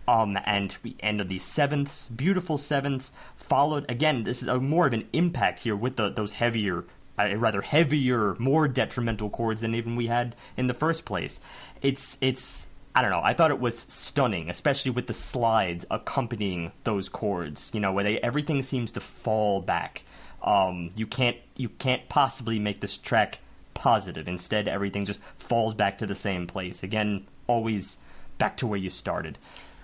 and we end of these sevenths, beautiful sevenths, followed, again, this is more of an impact here with those heavier, more detrimental chords than even we had in the first place. It's I don't know, I thought it was stunning, especially with the slides accompanying those chords, you know, where everything seems to fall back. You can't possibly make this track positive. Instead, everything just falls back to the same place. Again, always back to where you started.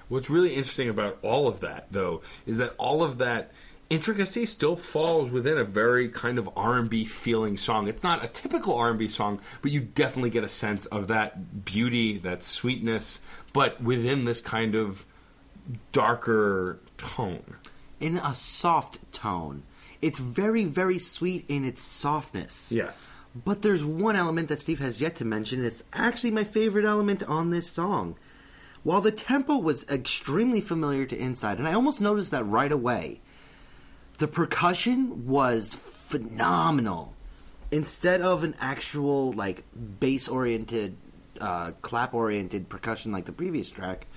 What's really interesting about all of that, though, is that all of that intricacy still falls within a very kind of R&B feeling song. It's not a typical R&B song, but you definitely get a sense of that beauty, that sweetness, but within this kind of darker tone. In a soft tone. It's very, very sweet in its softness. Yes. But there's one element that Steve has yet to mention. It's actually my favorite element on this song. While the tempo was extremely familiar to Inside, and I almost noticed that right away, the percussion was phenomenal. Instead of an actual, like, bass-oriented, clap-oriented percussion like the previous track,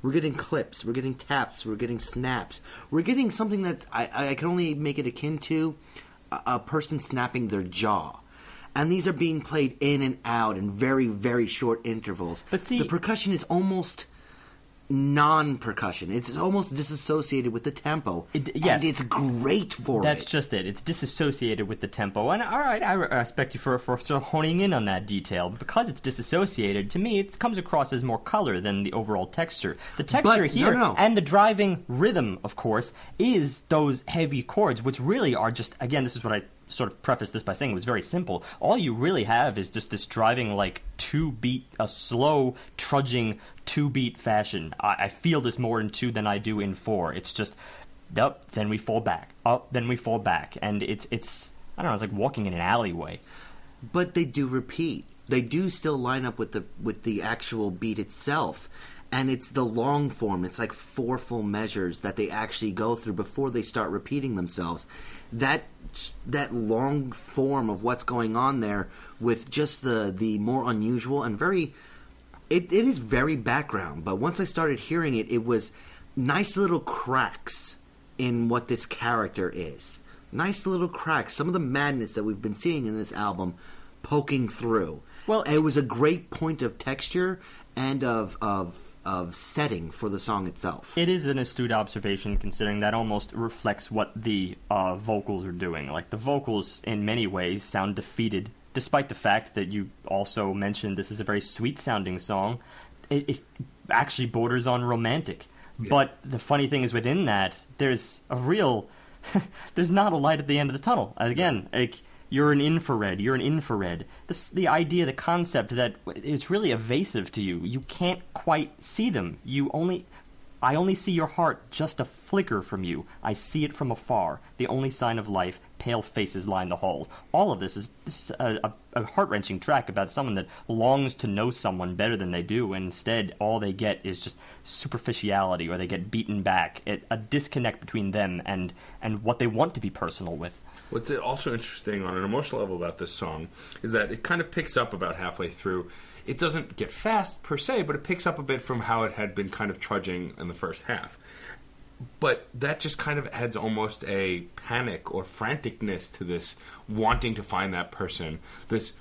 We're getting clips. We're getting taps. We're getting snaps. We're getting something that I can only make it akin to a person snapping their jaw. And these are being played in and out in very, very short intervals. But see, the percussion is almost non-percussion. It's almost disassociated with the tempo. Yes. And it's great for That's just it. It's disassociated with the tempo. And all right, I respect you for sort of honing in on that detail. Because it's disassociated, to me, it comes across as more color than the overall texture. The texture here, and the driving rhythm, of course, is those heavy chords, which really are just, again, this is what I sort of preface this by saying it was very simple. All you really have is just this driving like a slow, trudging 2-beat fashion. I feel this more in 2 than I do in 4. It's just up, then we fall back, up, then we fall back, and it's I don't know, it's like walking in an alleyway. But they do repeat. They do still line up with the actual beat itself. And it's the long form. It's like 4 full measures that they actually go through before they start repeating themselves. That long form of what's going on there with just the more unusual and very... It is very background, but once I started hearing it, it was nice little cracks in what this character is. Nice little cracks. Some of the madness that we've been seeing in this album poking through. Well, it was a great point of texture and of setting for the song itself. It is an astute observation, considering that almost reflects what the vocals are doing. Like, the vocals, in many ways, sound defeated, despite the fact that you also mentioned this is a very sweet-sounding song. It actually borders on romantic. Yeah. But the funny thing is, within that, there's a real... there's not a light at the end of the tunnel. Again, like... You're an infrared. The idea, the concept that it's really evasive to you. You can't quite see them. I only see your heart just a flicker from you. I see it from afar. The only sign of life, pale faces line the halls. All of this is a heart-wrenching track about someone that longs to know someone better than they do, and instead all they get is just superficiality, or they get beaten back. A disconnect between them and what they want to be personal with. What's also interesting on an emotional level about this song is that it kind of picks up about halfway through. It doesn't get fast per se, but it picks up a bit from how it had been kind of trudging in the first half. But that just kind of adds almost a panic or franticness to this wanting to find that person, this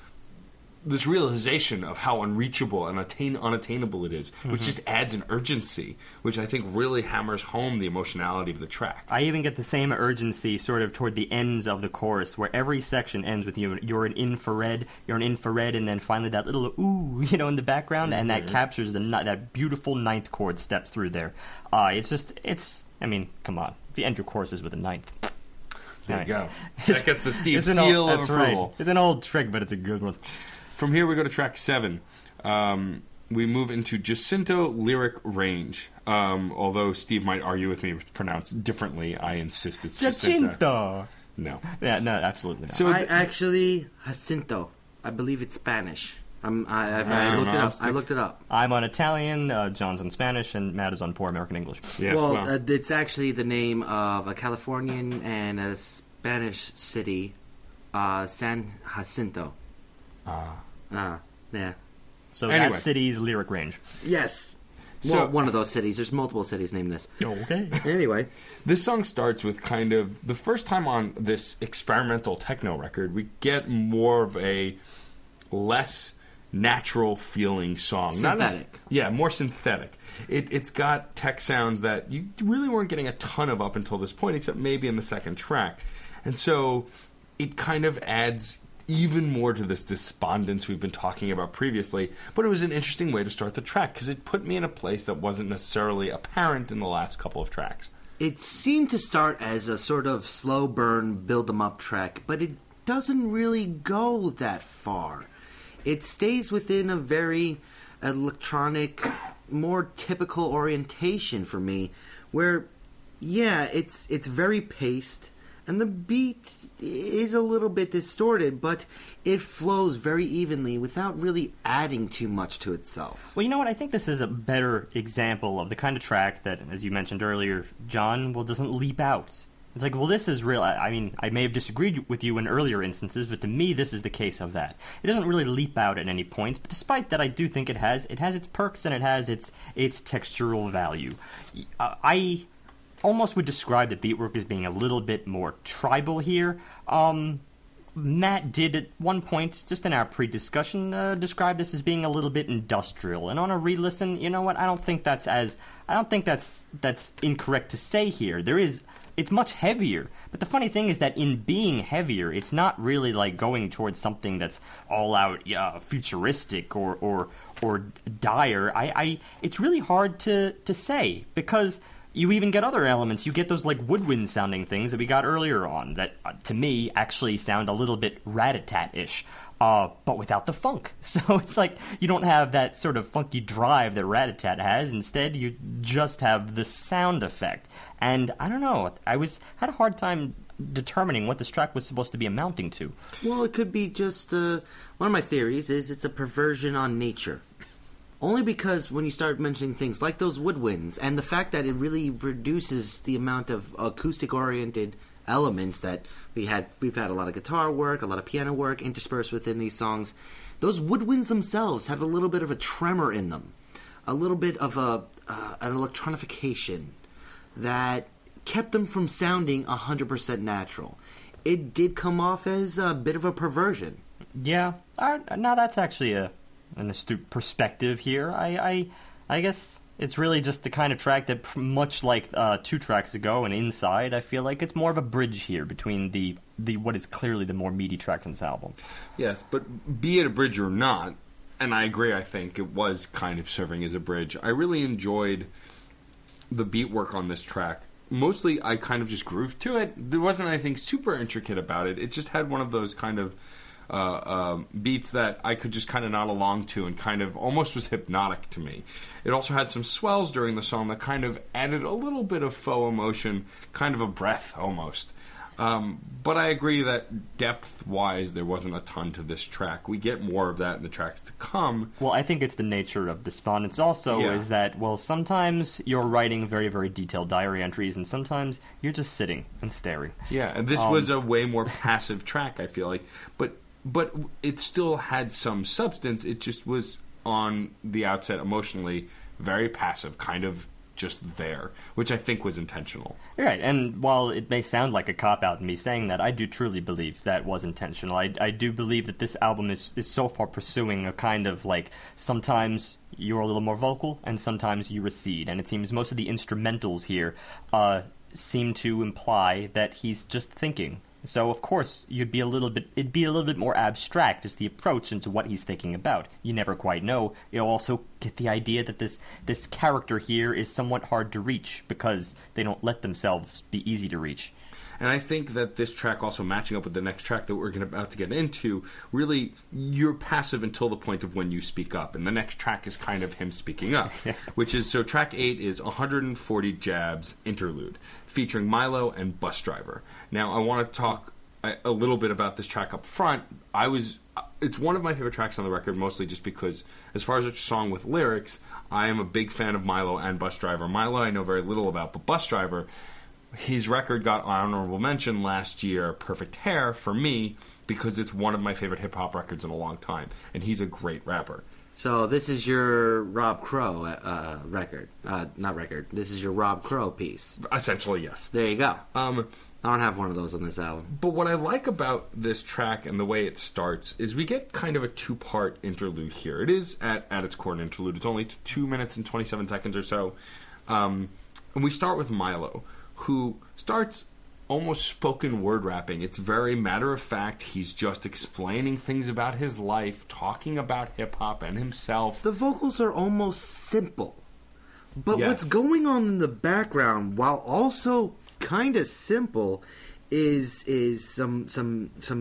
realization of how unreachable and unattainable it is, which just adds an urgency, which I think really hammers home the emotionality of the track. I even get the same urgency sort of toward the ends of the chorus, where every section ends with you're an infrared, and then finally that little ooh, in the background, and that captures that beautiful ninth chord steps through there. I mean, come on. If you end your choruses with a ninth... There you go. That gets the Steve seal of approval. Right. It's an old trick, but it's a good one. From here, we go to track 7. We move into Jacinto lyric range. Although Steve might argue with me, it's pronounced differently. I insist it's Jacinto. No. Yeah, no, absolutely not. So actually, Jacinto. I believe it's Spanish. I looked it up. I'm on Italian, John's on Spanish, and Matt is on poor American English. Yes, it's actually the name of a Californian and a Spanish city, San Jacinto. Yeah. So that city's lyric range. Yes. So one of those cities. There's multiple cities named this. Okay. Anyway. This song starts with kind of... The first time on this experimental techno record, we get more of a less natural-feeling song. Synthetic. More synthetic. It's got tech sounds that you really weren't getting a ton of up until this point, except maybe in the second track. And so it kind of adds... even more to this despondence we've been talking about previously, but it was an interesting way to start the track because it put me in a place that wasn't necessarily apparent in the last couple of tracks. It seemed to start as a sort of slow burn, build them up track, but it doesn't really go that far. It stays within a very electronic, more typical orientation for me, where, it's very paced, and the beat is a little bit distorted, but it flows very evenly without really adding too much to itself. Well, you know what? I think this is a better example of the kind of track that, as you mentioned earlier, John, doesn't leap out. It's like, well, this is real. I mean, I may have disagreed with you in earlier instances, but to me, this is the case of that. It doesn't really leap out at any points, but despite that, I do think it has its perks and it has its textural value. I almost would describe the beatwork as being a little bit more tribal here. Matt did at one point, just in our pre-discussion, describe this as being a little bit industrial. And on a re-listen, you know what? I don't think that's incorrect to say here. It's much heavier. But the funny thing is that in being heavier, it's not really like going towards something that's all out futuristic or dire. It's really hard to say, because you even get other elements. You get those like woodwind sounding things that we got earlier on that, to me, actually sound a little bit rat-a-tat-ish, but without the funk. So it's like you don't have that sort of funky drive that rat-a-tat has. Instead, you just have the sound effect. And I don't know, had a hard time determining what this track was supposed to be amounting to. Well, it could be just, one of my theories is it's a perversion on nature. Only because when you start mentioning things like those woodwinds and the fact that it really reduces the amount of acoustic-oriented elements that we've had a lot of guitar work, a lot of piano work interspersed within these songs. Those woodwinds themselves had a little bit of a tremor in them, a little bit of an electronification that kept them from sounding 100% natural. It did come off as a bit of a perversion. Yeah, now that's actually an astute perspective here. I guess it's really just the kind of track that, much like 2 tracks ago and Inside, I feel like it's more of a bridge here between the what is clearly the more meaty tracks in this album. Yes, but be it a bridge or not, and I agree, I think it was kind of serving as a bridge. I really enjoyed the beat work on this track. Mostly, I kind of just grooved to it. There wasn't anything super intricate about it. It just had one of those kind of beats that I could just kind of nod along to and kind of almost was hypnotic to me. It also had some swells during the song that kind of added a little bit of faux emotion, kind of a breath almost. But I agree that depth-wise, there wasn't a ton to this track. We get more of that in the tracks to come. Well, I think it's the nature of Despondence also, is that, well, sometimes you're writing very, very detailed diary entries, and sometimes you're just sitting and staring. Yeah, and this was a way more passive track, I feel like. But it still had some substance. It just was, on the outset, emotionally, very passive, kind of just there, which I think was intentional. Right, and while it may sound like a cop-out in me saying that, I do truly believe that was intentional. I do believe that this album is so far pursuing a kind of, like, sometimes you're a little more vocal, and sometimes you recede, and it seems most of the instrumentals here seem to imply that he's just thinking. So, of course, it'd be a little bit more abstract as the approach into what he's thinking about. You never quite know. You'll also get the idea that this character here is somewhat hard to reach because they don't let themselves be easy to reach. And I think that this track, also matching up with the next track that we're about to get into, really, you're passive until the point of when you speak up. And the next track is kind of him speaking up, which is, so track 8 is 140 Jabs Interlude, featuring Milo and Bus Driver. Now, I want to talk a little bit about this track up front. It's one of my favorite tracks on the record, mostly just because, as far as a song with lyrics, I am a big fan of Milo and Bus Driver. Milo I know very little about, but Bus Driver, his record got honorable mention last year, Perfect Hair, for me, because it's one of my favorite hip-hop records in a long time, and he's a great rapper. So this is your Rob Crow record. Not record. This is your Rob Crow piece. Essentially, yes. There you go. I don't have one of those on this album. But what I like about this track and the way it starts is we get kind of a 2-part interlude here. It is, at its core, an interlude. It's only 2 minutes and 27 seconds or so. And we start with Milo, who starts almost spoken word rapping. It's very matter-of-fact. He's just explaining things about his life, talking about hip-hop and himself. The vocals are almost simple. But Yes. what's going on in the background, while also kind of simple, is some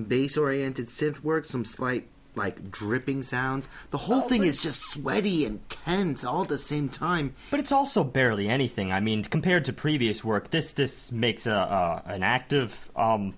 bass-oriented synth work, some slight like dripping sounds. The whole thing is just sweaty and tense all at the same time. But it's also barely anything. I mean, compared to previous work, this makes an active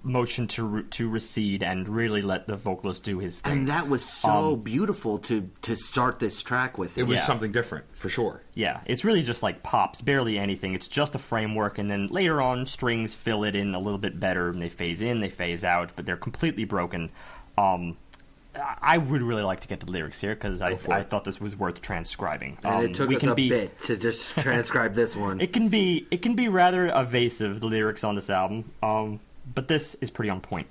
motion to recede and really let the vocalist do his thing. And that was so beautiful to start this track with. It was something different, for sure. Yeah, it's really just like pops, barely anything. It's just a framework, and then later on, strings fill it in a little bit better, and they phase in, they phase out, but they're completely broken. I would really like to get the lyrics here, because I thought this was worth transcribing. And it took us a bit to just transcribe this one. It can be rather evasive, the lyrics on this album, but this is pretty on point.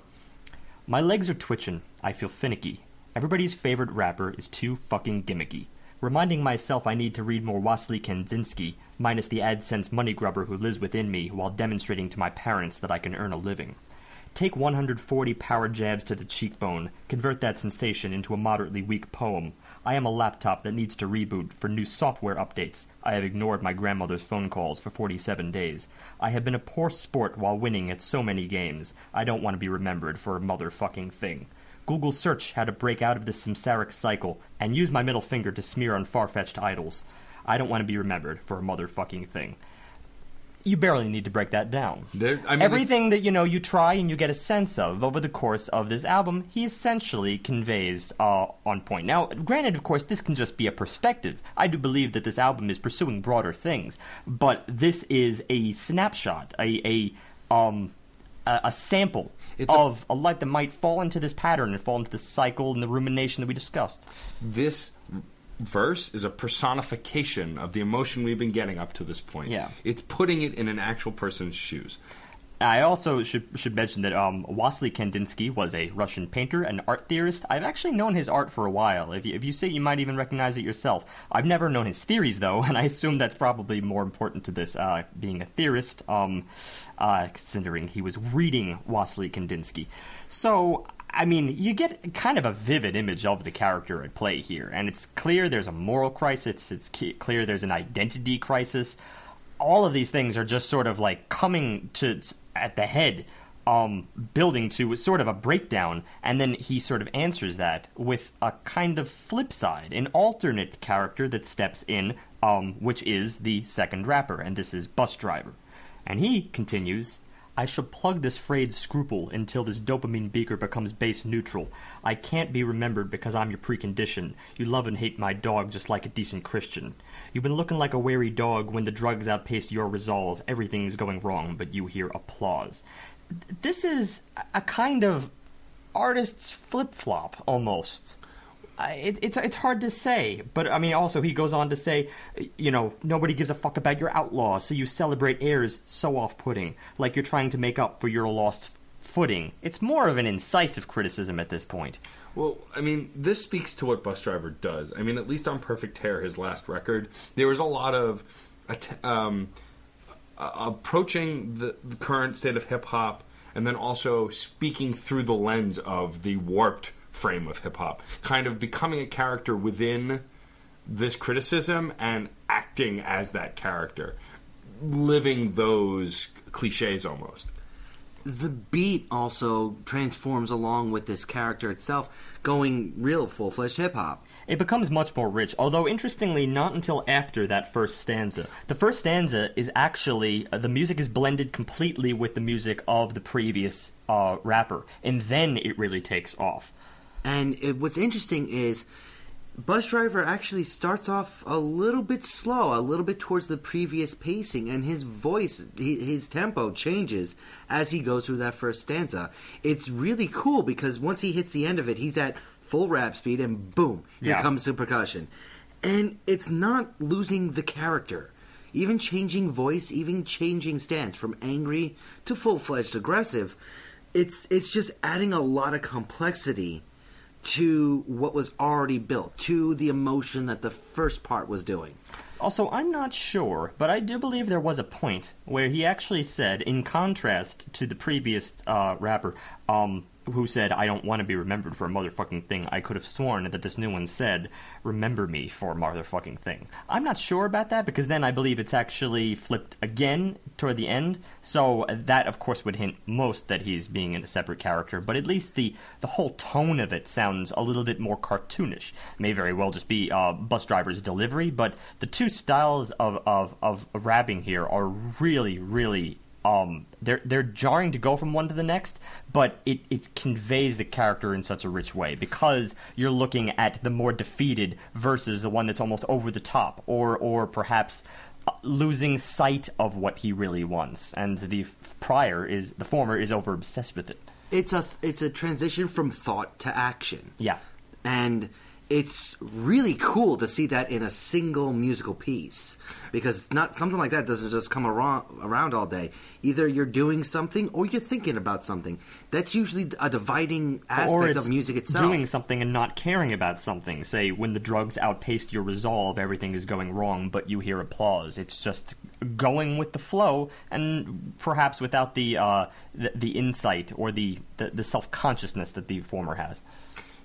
My legs are twitching. I feel finicky. Everybody's favorite rapper is too fucking gimmicky. Reminding myself I need to read more Wassily Kandinsky, minus the AdSense money grubber who lives within me, while demonstrating to my parents that I can earn a living. Take 140 power jabs to the cheekbone, convert that sensation into a moderately weak poem. I am a laptop that needs to reboot for new software updates. I have ignored my grandmother's phone calls for 47 days. I have been a poor sport while winning at so many games. I don't want to be remembered for a motherfucking thing. Google search how to break out of this samsaric cycle, and use my middle finger to smear on far-fetched idols. I don't want to be remembered for a motherfucking thing. You barely need to break that down. Everything that, you try and you get a sense of over the course of this album, he essentially conveys on point. Now, granted, of course, this can just be a perspective. I do believe that this album is pursuing broader things, but this is a snapshot, a sample of a life that might fall into this pattern and fall into the cycle and the rumination that we discussed. This verse is a personification of the emotion we've been getting up to this point. Yeah. It's putting it in an actual person's shoes. I also should mention that Wassily Kandinsky was a Russian painter and art theorist. I've actually known his art for a while. If you see it, you might even recognize it yourself. I've never known his theories, though, and I assume that's probably more important to this, being a theorist, considering he was reading Wassily Kandinsky. So, I mean, you get kind of a vivid image of the character at play here, and it's clear there's a moral crisis, it's clear there's an identity crisis. All of these things are just sort of like coming to at the head, building to sort of a breakdown, and then he sort of answers that with a kind of flip side, an alternate character that steps in, which is the second rapper, and this is Bus Driver. And he continues, I shall plug this frayed scruple until this dopamine beaker becomes base neutral. I can't be remembered because I'm your precondition. You love and hate my dog just like a decent Christian. You've been looking like a wary dog when the drugs outpaced your resolve. Everything's going wrong, but you hear applause. This is a kind of artist's flip-flop, almost. It's hard to say, but I mean, also he goes on to say, nobody gives a fuck about your outlaw, so you celebrate heirs so off-putting, like you're trying to make up for your lost footing. It's more of an incisive criticism at this point. Well, I mean, this speaks to what Bus Driver does. I mean, at least on Perfect Hair, his last record, there was a lot of approaching the current state of hip-hop, and then also speaking through the lens of the warped frame of hip-hop, kind of becoming a character within this criticism and acting as that character, living those cliches almost. The beat also transforms along with this character itself, going real full-fledged hip-hop. It becomes much more rich, although interestingly not until after that first stanza. The first stanza is actually, the music is blended completely with the music of the previous rapper, and then it really takes off. And what's interesting is Bus Driver actually starts off a little bit slow, a little bit towards the previous pacing, and his voice, his tempo changes as he goes through that first stanza. It's really cool because once he hits the end of it, he's at full rap speed, and boom, here comes the percussion. And it's not losing the character. Even changing voice, even changing stance from angry to full-fledged aggressive, it's just adding a lot of complexity to what was already built, to the emotion that the first part was doing. Also, I'm not sure, but I do believe there was a point where he actually said, in contrast to the previous rapper, who said, "I don't want to be remembered for a motherfucking thing. I could have sworn that this new one said, remember me for a motherfucking thing." I'm not sure about that, because then I believe it's actually flipped again toward the end. So that, of course, would hint most that he's being a separate character. But at least the whole tone of it sounds a little bit more cartoonish. May very well just be bus driver's delivery, but the two styles of rapping here are really, really... they're jarring to go from one to the next, but it conveys the character in such a rich way, because you're looking at the more defeated versus the one that's almost over the top, or perhaps losing sight of what he really wants, and the former is over obsessed with it. It's a transition from thought to action. Yeah. And it's really cool to see that in a single musical piece, because not something like that doesn't just come around all day. Either you're doing something or you're thinking about something. That's usually a dividing aspect of music itself. Doing something and not caring about something. Say, when the drugs outpaced your resolve, everything is going wrong, but you hear applause. It's just going with the flow, and perhaps without the insight or the self-consciousness that the former has.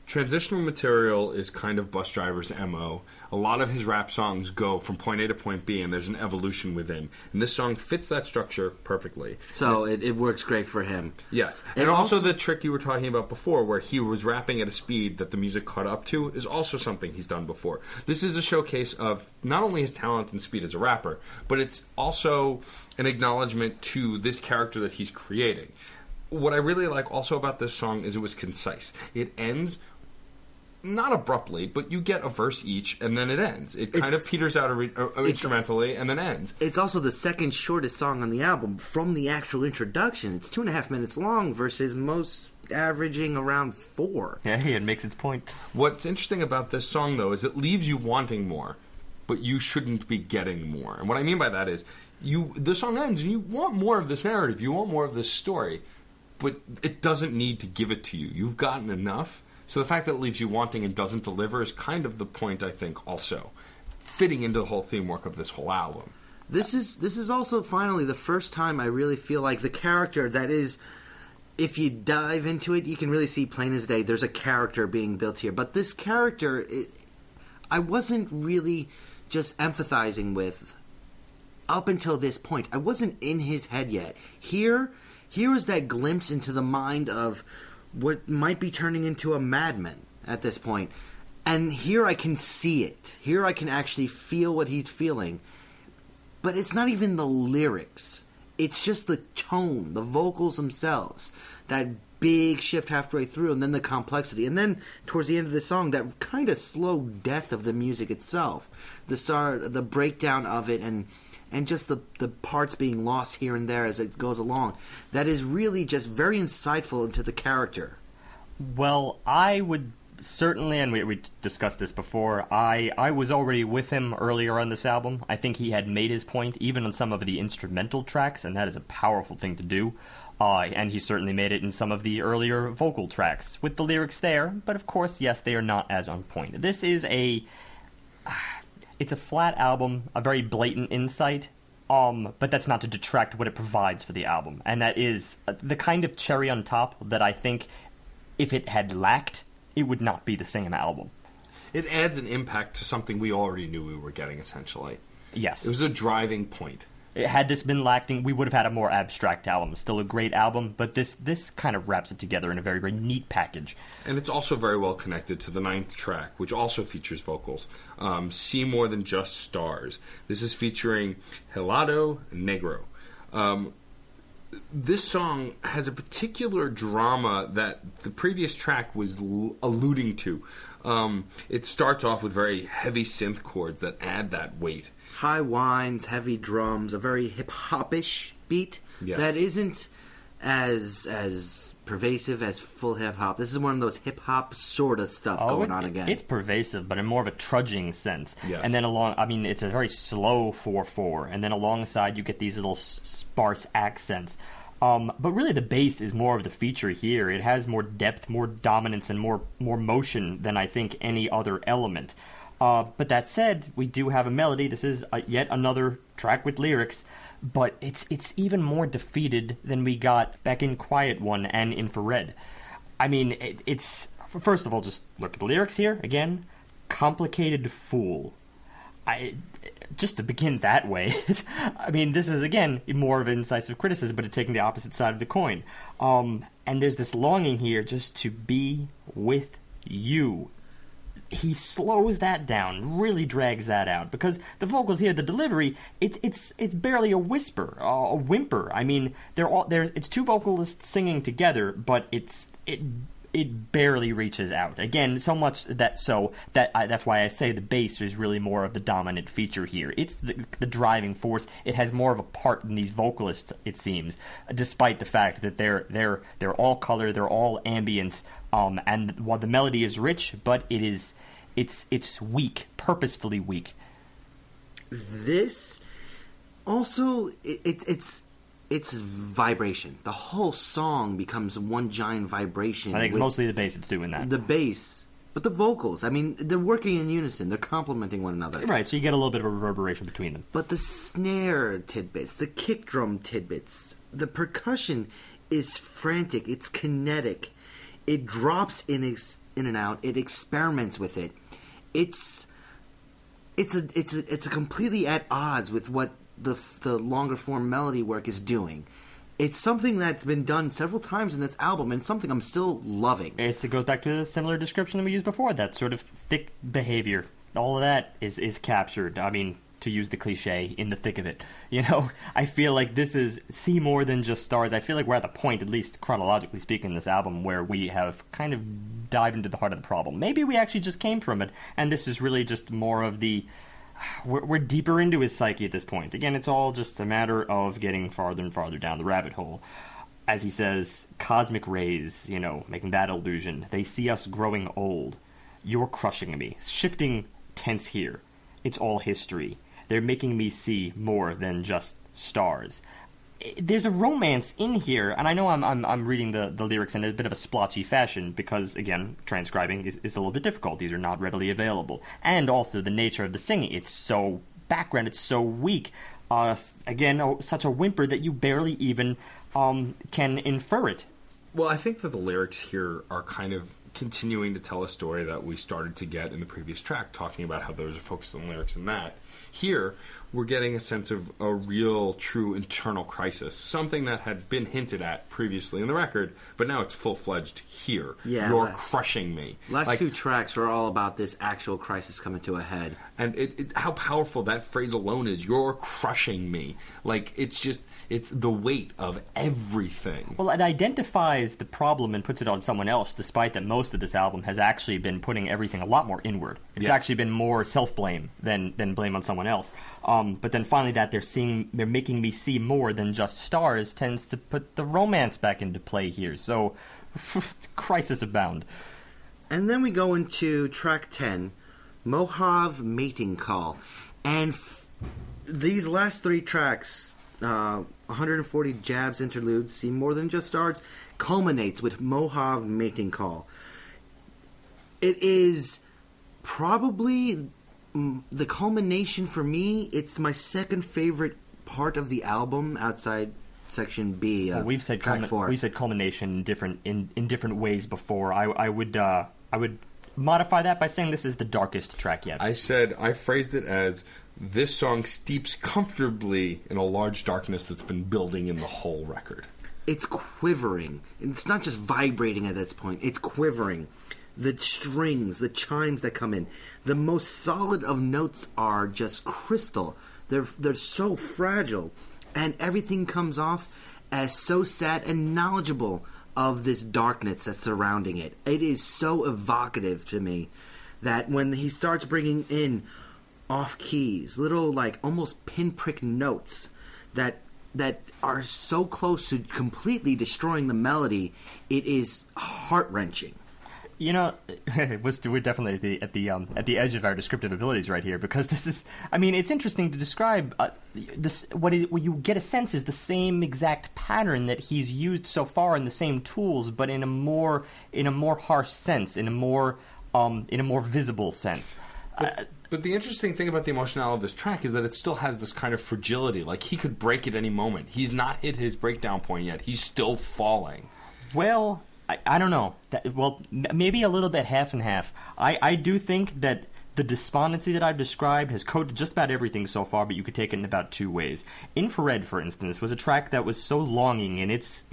Transitional material is kind of Bus Driver's MO. A lot of his rap songs go from point A to point B, and there's an evolution within. And this song fits that structure perfectly. So it works great for him. Yes. And also the trick you were talking about before, where he was rapping at a speed that the music caught up to, is also something he's done before. This is a showcase of not only his talent and speed as a rapper, but it's also an acknowledgement to this character that he's creating. What I really like also about this song is it was concise. It ends... not abruptly, but you get a verse each, and then it ends. It kind of peters out instrumentally, and then ends. It's also the second shortest song on the album from the actual introduction. It's 2.5 minutes long versus most averaging around 4. Yeah, it makes its point. What's interesting about this song, though, is it leaves you wanting more, but you shouldn't be getting more. And what I mean by that is, the song ends, and you want more of this narrative, you want more of this story, but it doesn't need to give it to you. You've gotten enough. So the fact that it leaves you wanting and doesn't deliver is kind of the point, I think, also fitting into the whole theme work of this whole album. This is also finally the first time I really feel like the character that is, if you dive into it, you can really see plain as day, there's a character being built here. But this character, I wasn't really just empathizing with up until this point. I wasn't in his head yet. Here is that glimpse into the mind of what might be turning into a madman at this point. And here I can see it. Here I can actually feel what he's feeling. But it's not even the lyrics. It's just the tone, the vocals themselves. That big shift halfway through, and then the complexity. And then, towards the end of the song, that kind of slow death of the music itself. The breakdown of it, and just the parts being lost here and there as it goes along. That is really just very insightful into the character. Well, I would certainly, and we discussed this before, I was already with him earlier on this album. I think he had made his point, even on some of the instrumental tracks, and that is a powerful thing to do. And he certainly made it in some of the earlier vocal tracks, with the lyrics there, but of course, yes, they are not as on point. This is it's a flat album, a very blatant insight, but that's not to detract what it provides for the album. And that is the kind of cherry on top that I think, if it had lacked, it would not be the same album. It adds an impact to something we already knew we were getting, essentially. Yes. It was a driving point. Had this been lacking, we would have had a more abstract album. Still a great album, but this kind of wraps it together in a very, very neat package. And it's also very well connected to the 9th track, which also features vocals. See More Than Just Stars. This is featuring Helado Negro. This song has a particular drama that the previous track was alluding to. It starts off with very heavy synth chords that add that weight. High whines, heavy drums, a very hip-hop-ish beat that isn't as pervasive as full hip-hop. This is one of those hip-hop sort of stuff going on again. It's pervasive, but in more of a trudging sense. Yes. And then it's a very slow 4/4, and then alongside you get these little sparse accents. But really the bass is more of the feature here. It has more depth, more dominance, and more motion than I think any other element. But that said, we do have a melody. This is yet another track with lyrics, but it's even more defeated than we got back in Quiet One and Infrared. I mean, it's... First of all, just look at the lyrics here. Again, complicated fool. Just to begin that way, I mean, this is, again, more of an incisive criticism, but it's taking the opposite side of the coin. And there's this longing here just to be with you. He slows that down, really drags that out, because the vocals here, the delivery, it's barely a whisper, a whimper. I mean, it's two vocalists singing together, but it barely reaches out. Again, so much that's why I say the bass is really more of the dominant feature here. It's the driving force. It has more of a part than these vocalists, it seems, despite the fact that they're all color, they're all ambience, and while the melody is rich, but it's weak, purposefully weak. This also it's vibration. The whole song becomes one giant vibration. I think it's mostly the bass that's doing that. The bass, but the vocals. I mean, they're working in unison. They're complementing one another. Right, so you get a little bit of a reverberation between them. But the snare tidbits, the kick drum tidbits, the percussion is frantic. It's kinetic. It drops in and out. It experiments with it. It's a completely at odds with what the longer form melody work is doing. It's something that's been done several times in this album, and it's something I'm still loving. It goes back to the similar description that we used before, that sort of thick behavior. All of that is captured, I mean, to use the cliche, in the thick of it. You know, I feel like this is see more than just stars. I feel like we're at the point, at least chronologically speaking, in this album, where we have kind of dived into the heart of the problem. Maybe we actually just came from it, and this is really just more of the... We're deeper into his psyche at this point. Again, it's all just a matter of getting farther and farther down the rabbit hole. As he says, cosmic rays, you know, making that illusion. They see us growing old. You're crushing me. Shifting tense here. It's all history. They're making me see more than just stars. There's a romance in here, and I know I'm reading the lyrics in a bit of a splotchy fashion because, again, transcribing is a little bit difficult. These are not readily available. And also the nature of the singing. It's so background, it's so weak. Again, such a whimper that you barely even can infer it. Well, I think that the lyrics here are kind of continuing to tell a story that we started to get in the previous track, talking about how there was a focus on lyrics in that. Here, we're getting a sense of a real, true internal crisis, something that had been hinted at previously in the record, but now it's full-fledged here. Yeah, you're crushing me. Last two tracks were all about this actual crisis coming to a head. And how powerful that phrase alone is, you're crushing me. Like, it's the weight of everything. Well, it identifies the problem and puts it on someone else, despite that most of this album has actually been putting everything a lot more inward. It's actually been more self-blame than blame on someone else. But then finally that they're making me see more than just stars tends to put the romance back into play here. So, crisis abound. And then we go into track 10, Mojave Mating Call. And these last three tracks, 140 jabs interludes, see more than just stars, culminates with Mojave Mating Call. It is probably the culmination for me. It's my second favorite part of the album outside section B. Well, we've said culmination in different ways before. I would modify that by saying this is the darkest track yet. I phrased it as this song steeps comfortably in a large darkness that's been building in the whole record. It's quivering. It's not just vibrating at this point. It's quivering. The strings, the chimes that come in. The most solid of notes are just crystal. They're so fragile. And everything comes off as so sad and knowledgeable of this darkness that's surrounding it. It is so evocative to me that when he starts bringing in off keys, little like almost pinprick notes that are so close to completely destroying the melody, it is heart-wrenching. You know, we're definitely at the edge of our descriptive abilities right here, because this is, I mean, it's interesting to describe this. What you get a sense is the same exact pattern that he's used so far in the same tools, but in a more harsh sense, in a more visible sense. But the interesting thing about the emotionality of this track is that it still has this kind of fragility. Like, he could break at any moment. He's not hit his breakdown point yet. He's still falling. Well, I don't know. Maybe a little bit half and half. I do think that the despondency that I've described has coded just about everything so far, but you could take it in about two ways. Infrared, for instance, was a track that was so longing in its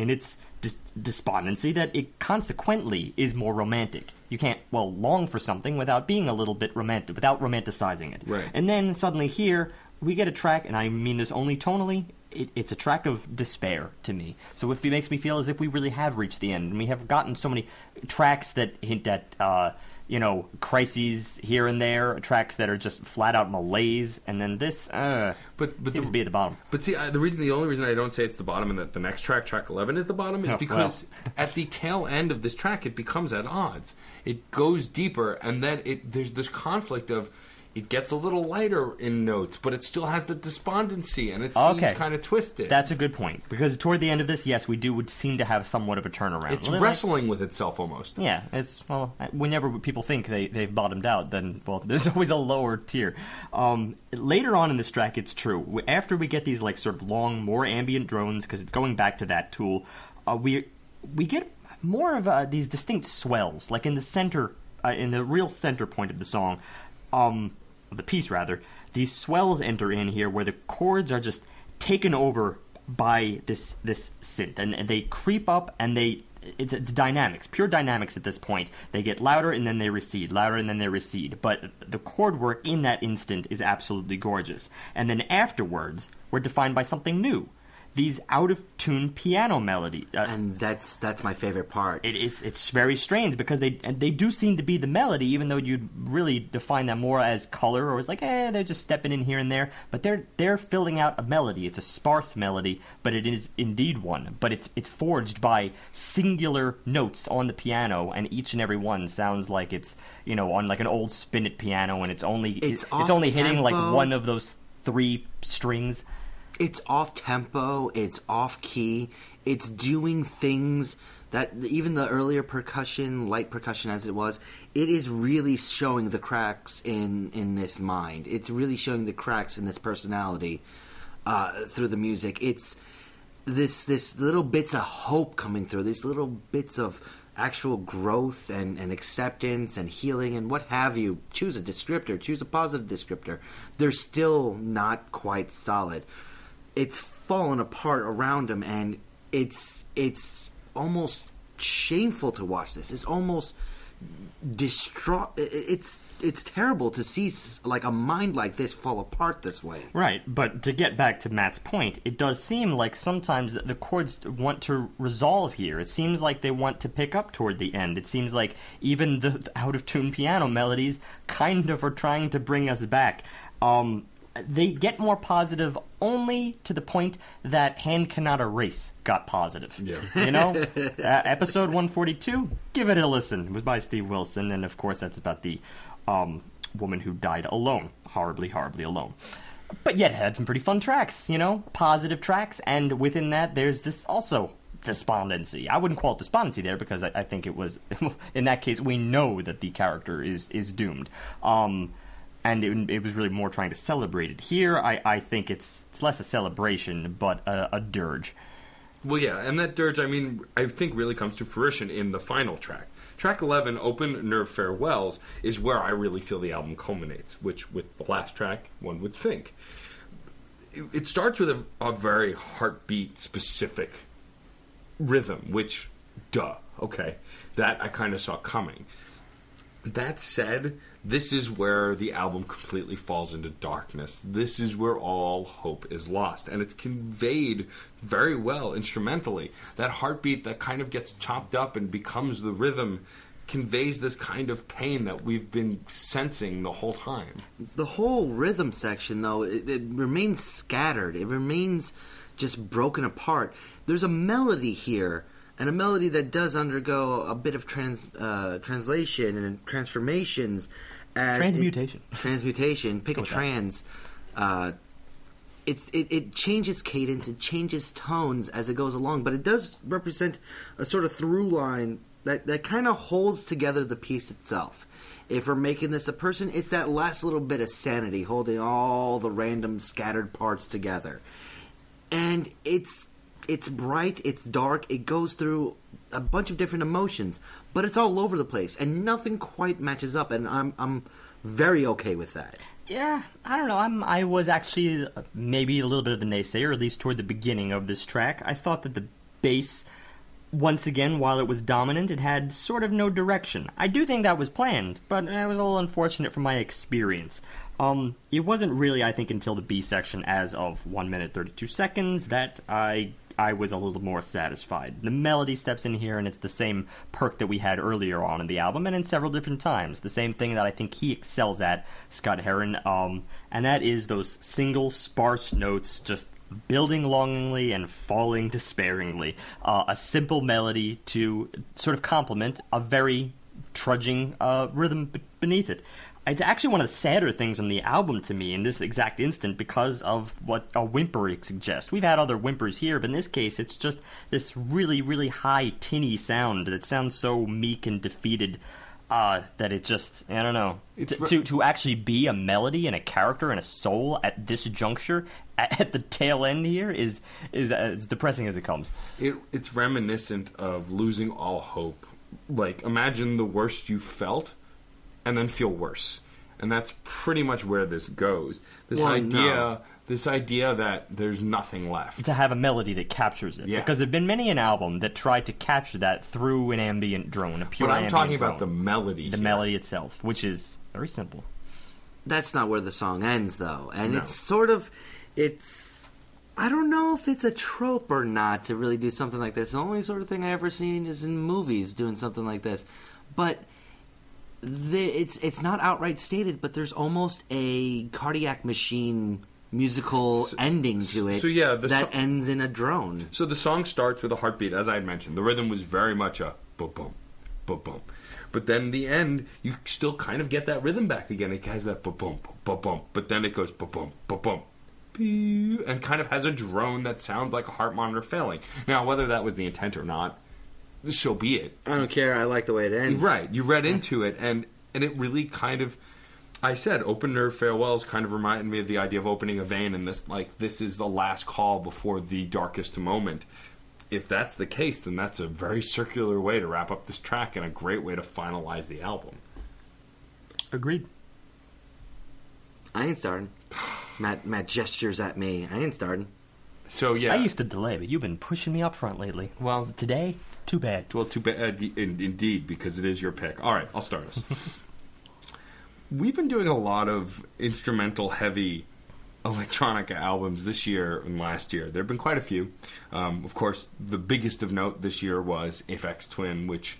despondency that it consequently is more romantic. You can't, long for something without being a little bit romantic, without romanticizing it. Right. And then suddenly here, we get a track, and I mean this only tonally, it's a track of despair to me. So it makes me feel as if we really have reached the end, and we have gotten so many tracks that hint at, crises here and there, tracks that are just flat-out malaise, and then this seems to be at the bottom. But see, the only reason I don't say it's the bottom and that the next track 11, is the bottom is because at the tail end of this track, it becomes at odds. It goes deeper, and then there's this conflict of it gets a little lighter in notes, but it still has the despondency, and it seems kind of twisted. That's a good point, because toward the end of this, yes, we would seem to have somewhat of a turnaround. It's wrestling with itself almost. Yeah, whenever people think they've bottomed out, then, there's always a lower tier. Later on in this track, it's true. After we get these, sort of long, more ambient drones, because it's going back to that tool, we get more of these distinct swells, like in the center, in the real center point of the song, the piece rather, these swells enter in here where the chords are just taken over by this synth, and they creep up, and it's dynamics, pure dynamics at this point. They get louder and then they recede, louder and then they recede, but the chord work in that instant is absolutely gorgeous. And then afterwards, we're defined by something new. These out-of-tune piano melody. And that's my favorite part. It's very strange, because they do seem to be the melody, even though you'd really define them more as color, or as they're just stepping in here and there. But they're filling out a melody. It's a sparse melody, but it is indeed one. But it's forged by singular notes on the piano, and each and every one sounds like it's on an old spinet piano, and it's only hitting one of those three strings. It's off-tempo, it's off-key, it's doing things that even the earlier percussion, light percussion as it was, it is really showing the cracks in this mind. It's really showing the cracks in this personality through the music. It's this little bits of hope coming through, these little bits of actual growth and acceptance and healing and what have you. Choose a descriptor, choose a positive descriptor. They're still not quite solid. It's fallen apart around him, and it's almost shameful to watch this. It's almost distraught. It's terrible to see a mind like this fall apart this way. Right, but to get back to Matt's point, it does seem like sometimes the chords want to resolve here. It seems like they want to pick up toward the end. It seems like even the out-of-tune piano melodies kind of are trying to bring us back. They get more positive only to the point that Hand Cannot Erase got positive. Yeah. Episode 142, give it a listen. It was by Steve Wilson, and of course that's about the woman who died alone. Horribly, horribly alone. But yet it had some pretty fun tracks, positive tracks, and within that there's this also despondency. I wouldn't call it despondency there, because I think it was, in that case, we know that the character is doomed. And it was really more trying to celebrate it. Here, I think it's less a celebration, but a dirge. Well, yeah, and that dirge, I think really comes to fruition in the final track. Track 11, Open Nerve Farewells, is where I really feel the album culminates, which, with the last track, one would think. It starts with a very heartbeat-specific rhythm, which, okay, that I kind of saw coming. That said, this is where the album completely falls into darkness. This is where all hope is lost. And it's conveyed very well instrumentally. That heartbeat that kind of gets chopped up and becomes the rhythm conveys this kind of pain that we've been sensing the whole time. The whole rhythm section, though, it remains scattered. It remains just broken apart. There's a melody here, and a melody that does undergo a bit of translation and transformations. Transmutation. Pick a trans. It changes cadence, it changes tones as it goes along, but it does represent a sort of through line that kind of holds together the piece itself. If we're making this a person, it's that last little bit of sanity holding all the random scattered parts together. And it's it's bright, it's dark, it goes through a bunch of different emotions, but it's all over the place, and nothing quite matches up, and I'm very okay with that. Yeah, I don't know. I was actually maybe a little bit of a naysayer, at least toward the beginning of this track. I thought that the bass, once again, while it was dominant, it had sort of no direction. I do think that was planned, but it was a little unfortunate from my experience. It wasn't really, I think, until the B section, as of 1 minute 32 seconds, that I was a little more satisfied. The melody steps in here, and it's the same perk that we had earlier on in the album, and in several different times. The same thing that I think he excels at, Scott Herren, and that is those single, sparse notes just building longingly and falling despairingly. A simple melody to sort of complement a very trudging rhythm beneath it. It's actually one of the sadder things on the album to me in this exact instant because of what a whimper it suggests. We've had other whimpers here, but in this case, it's just this really, really high, tinny sound that sounds so meek and defeated that it just, I don't know. To actually be a melody and a character and a soul at this juncture, at the tail end here, is as depressing as it comes. It's reminiscent of losing all hope. Like, imagine the worst you felt, and then feel worse. And that's pretty much where this goes. This idea that there's nothing left. To have a melody that captures it. Yeah. Because there have been many an album that tried to capture that through an ambient drone, a pure ambient drone. But I'm talking drone. about the melody The here. melody itself, which is very simple. That's not where the song ends, though. And No. it's sort of... I don't know if it's a trope or not to really do something like this. The only sort of thing I ever seen is in movies doing something like this. But... it's not outright stated, but there's almost a cardiac machine musical ending to it that ends in a drone. So the song starts with a heartbeat, as I had mentioned. The rhythm was very much a boom, boom, boom. But then the end, you still kind of get that rhythm back again. It has that boom, boom, boom. But then it goes boom, boom, boom, and kind of has a drone that sounds like a heart monitor failing. Now, whether that was the intent or not, so be it. I don't care. I like the way it ends. Right. You read into it, and it really kind of... I said open nerve farewells kind of reminded me of the idea of opening a vein, and this is the last call before the darkest moment. If that's the case, then that's a very circular way to wrap up this track and a great way to finalize the album. Agreed. I ain't starting. Matt gestures at me. I ain't starting. So, yeah. I used to delay, but you've been pushing me up front lately. Well, today, it's too bad. Well, too bad, indeed, because it is your pick. All right, I'll start us. We've been doing a lot of instrumental-heavy electronica albums this year and last year. There have been quite a few. Of course, the biggest of note this year was Aphex Twin, which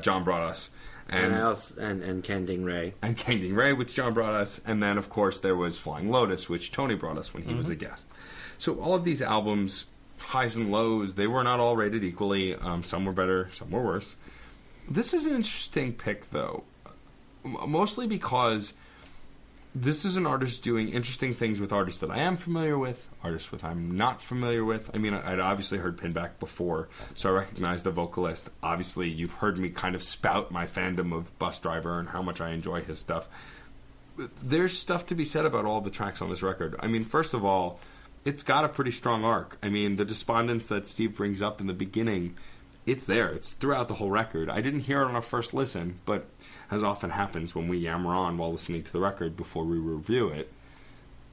John brought us. And Ken Ding Ray. And Ken Ding Ray, which John brought us. And then, of course, there was Flying Lotus, which Tony brought us when he was a guest. So all of these albums, highs and lows, they were not all rated equally. Some were better, some were worse. This is an interesting pick, though, mostly because this is an artist doing interesting things with artists that I am familiar with, artists with I'm not familiar with. I mean, I'd obviously heard Pinback before, so I recognize the vocalist. Obviously, you've heard me kind of spout my fandom of Bus Driver and how much I enjoy his stuff. There's stuff to be said about all the tracks on this record. I mean, first of all, it's got a pretty strong arc. I mean, the despondence that Steve brings up in the beginning, it's there. It's throughout the whole record. I didn't hear it on a first listen, but as often happens when we yammer on while listening to the record before we review it,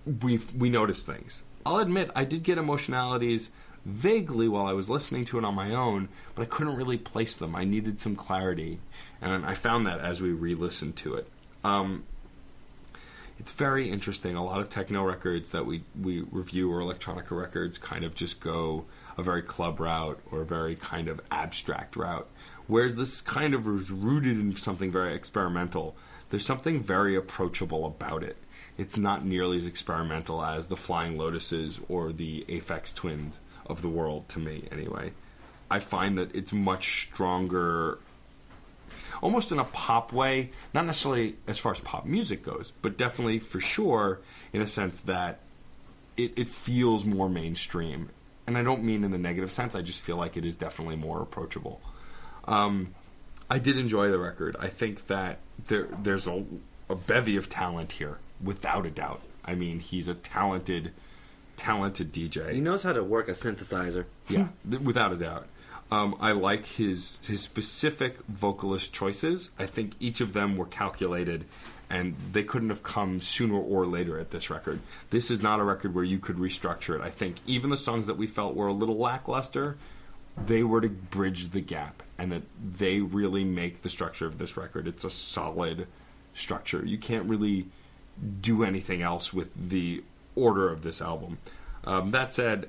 we notice things. I'll admit, I did get emotionalities vaguely while I was listening to it on my own, but I couldn't really place them. I needed some clarity, and I found that as we re-listened to it. It's very interesting. A lot of techno records that we review or electronica records kind of just go a very club route or a very kind of abstract route. Whereas this kind of is rooted in something very experimental. There's something very approachable about it. It's not nearly as experimental as the Flying Lotuses or the Aphex Twins of the world, to me anyway. I find that it's much stronger, almost in a pop way, not necessarily as far as pop music goes, but definitely for sure in a sense that it feels more mainstream. And I don't mean in the negative sense, I just feel like it is definitely more approachable. I did enjoy the record. I think that there's a bevy of talent here, without a doubt. I mean, he's a talented talented DJ. He knows how to work a synthesizer. Yeah, without a doubt. I like his specific vocalist choices. I think each of them were calculated, and they couldn't have come sooner or later at this record. This is not a record where you could restructure it. I think even the songs that we felt were a little lackluster, they were to bridge the gap, and that they really make the structure of this record. It's a solid structure. You can't really do anything else with the order of this album. That said,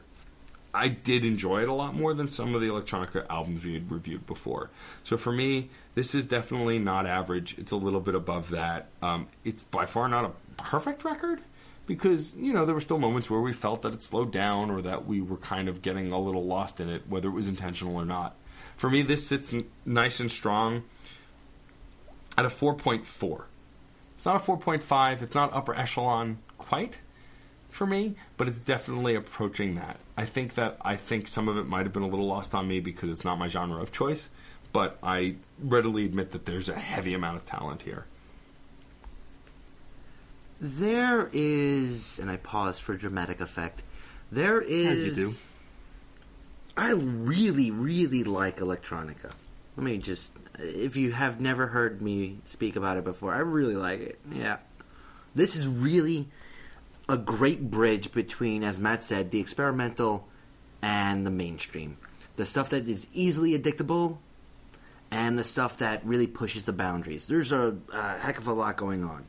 I did enjoy it a lot more than some of the electronica albums we had reviewed before. So for me, this is definitely not average. It's a little bit above that. It's by far not a perfect record, because, you know, there were still moments where we felt that it slowed down or that we were kind of getting a little lost in it, whether it was intentional or not. For me, this sits nice and strong at a 4.4. It's not a 4.5. It's not upper echelon quite for me, but it's definitely approaching that. I think some of it might have been a little lost on me because it's not my genre of choice, but I readily admit that there's a heavy amount of talent here. There is, and I pause for dramatic effect, there is... As you do. I really, really like electronica. Let me just... If you have never heard me speak about it before, I really like it. Yeah. This is really a great bridge between, as Matt said, the experimental and the mainstream. The stuff that is easily addictable and the stuff that really pushes the boundaries. There's a heck of a lot going on.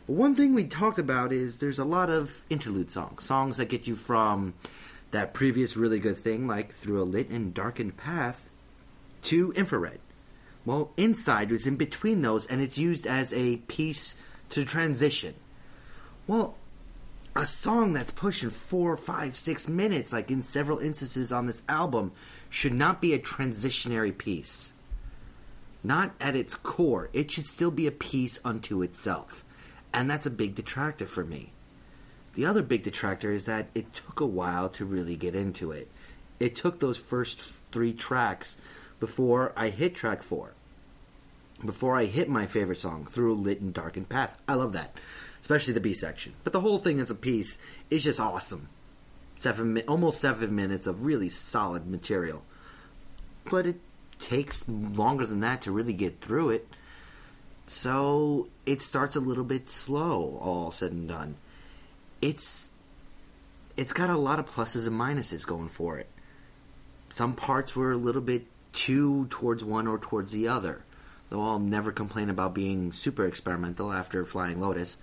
One thing we talked about is there's a lot of interlude songs that get you from that previous really good thing, like Through a Lit and Darkened Path, to Infrared. Well, Inside was in between those, and it's used as a piece to transition. Well, a song that's pushing 4, 5, 6 minutes, like in several instances on this album, should not be a transitionary piece. Not at its core. It should still be a piece unto itself. And that's a big detractor for me. The other big detractor is that it took a while to really get into it. It took those first 3 tracks before I hit track 4. Before I hit my favorite song, Through a Lit and Darkened Path. I love that. Especially the B section. But the whole thing as a piece is just awesome. Almost 7 minutes of really solid material. But it takes longer than that to really get through it. So it starts a little bit slow, all said and done. It's got a lot of pluses and minuses going for it. Some parts were a little bit too towards one or towards the other. Though I'll never complain about being super experimental after Flying Lotus.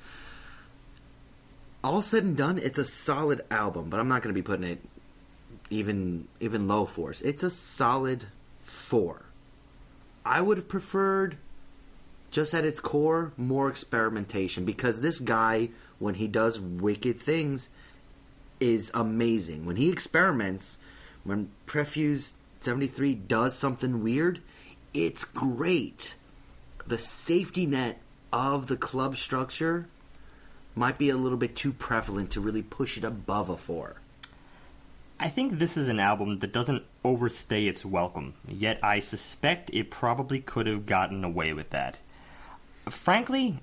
All said and done, it's a solid album, but I'm not going to be putting it even low 4s. It's a solid 4. I would have preferred, just at its core, more experimentation, because this guy, when he does wicked things, is amazing. When he experiments, when Prefuse 73 does something weird, it's great. The safety net of the club structure might be a little bit too prevalent to really push it above a 4. I think this is an album that doesn't overstay its welcome, yet I suspect it probably could have gotten away with that. Frankly,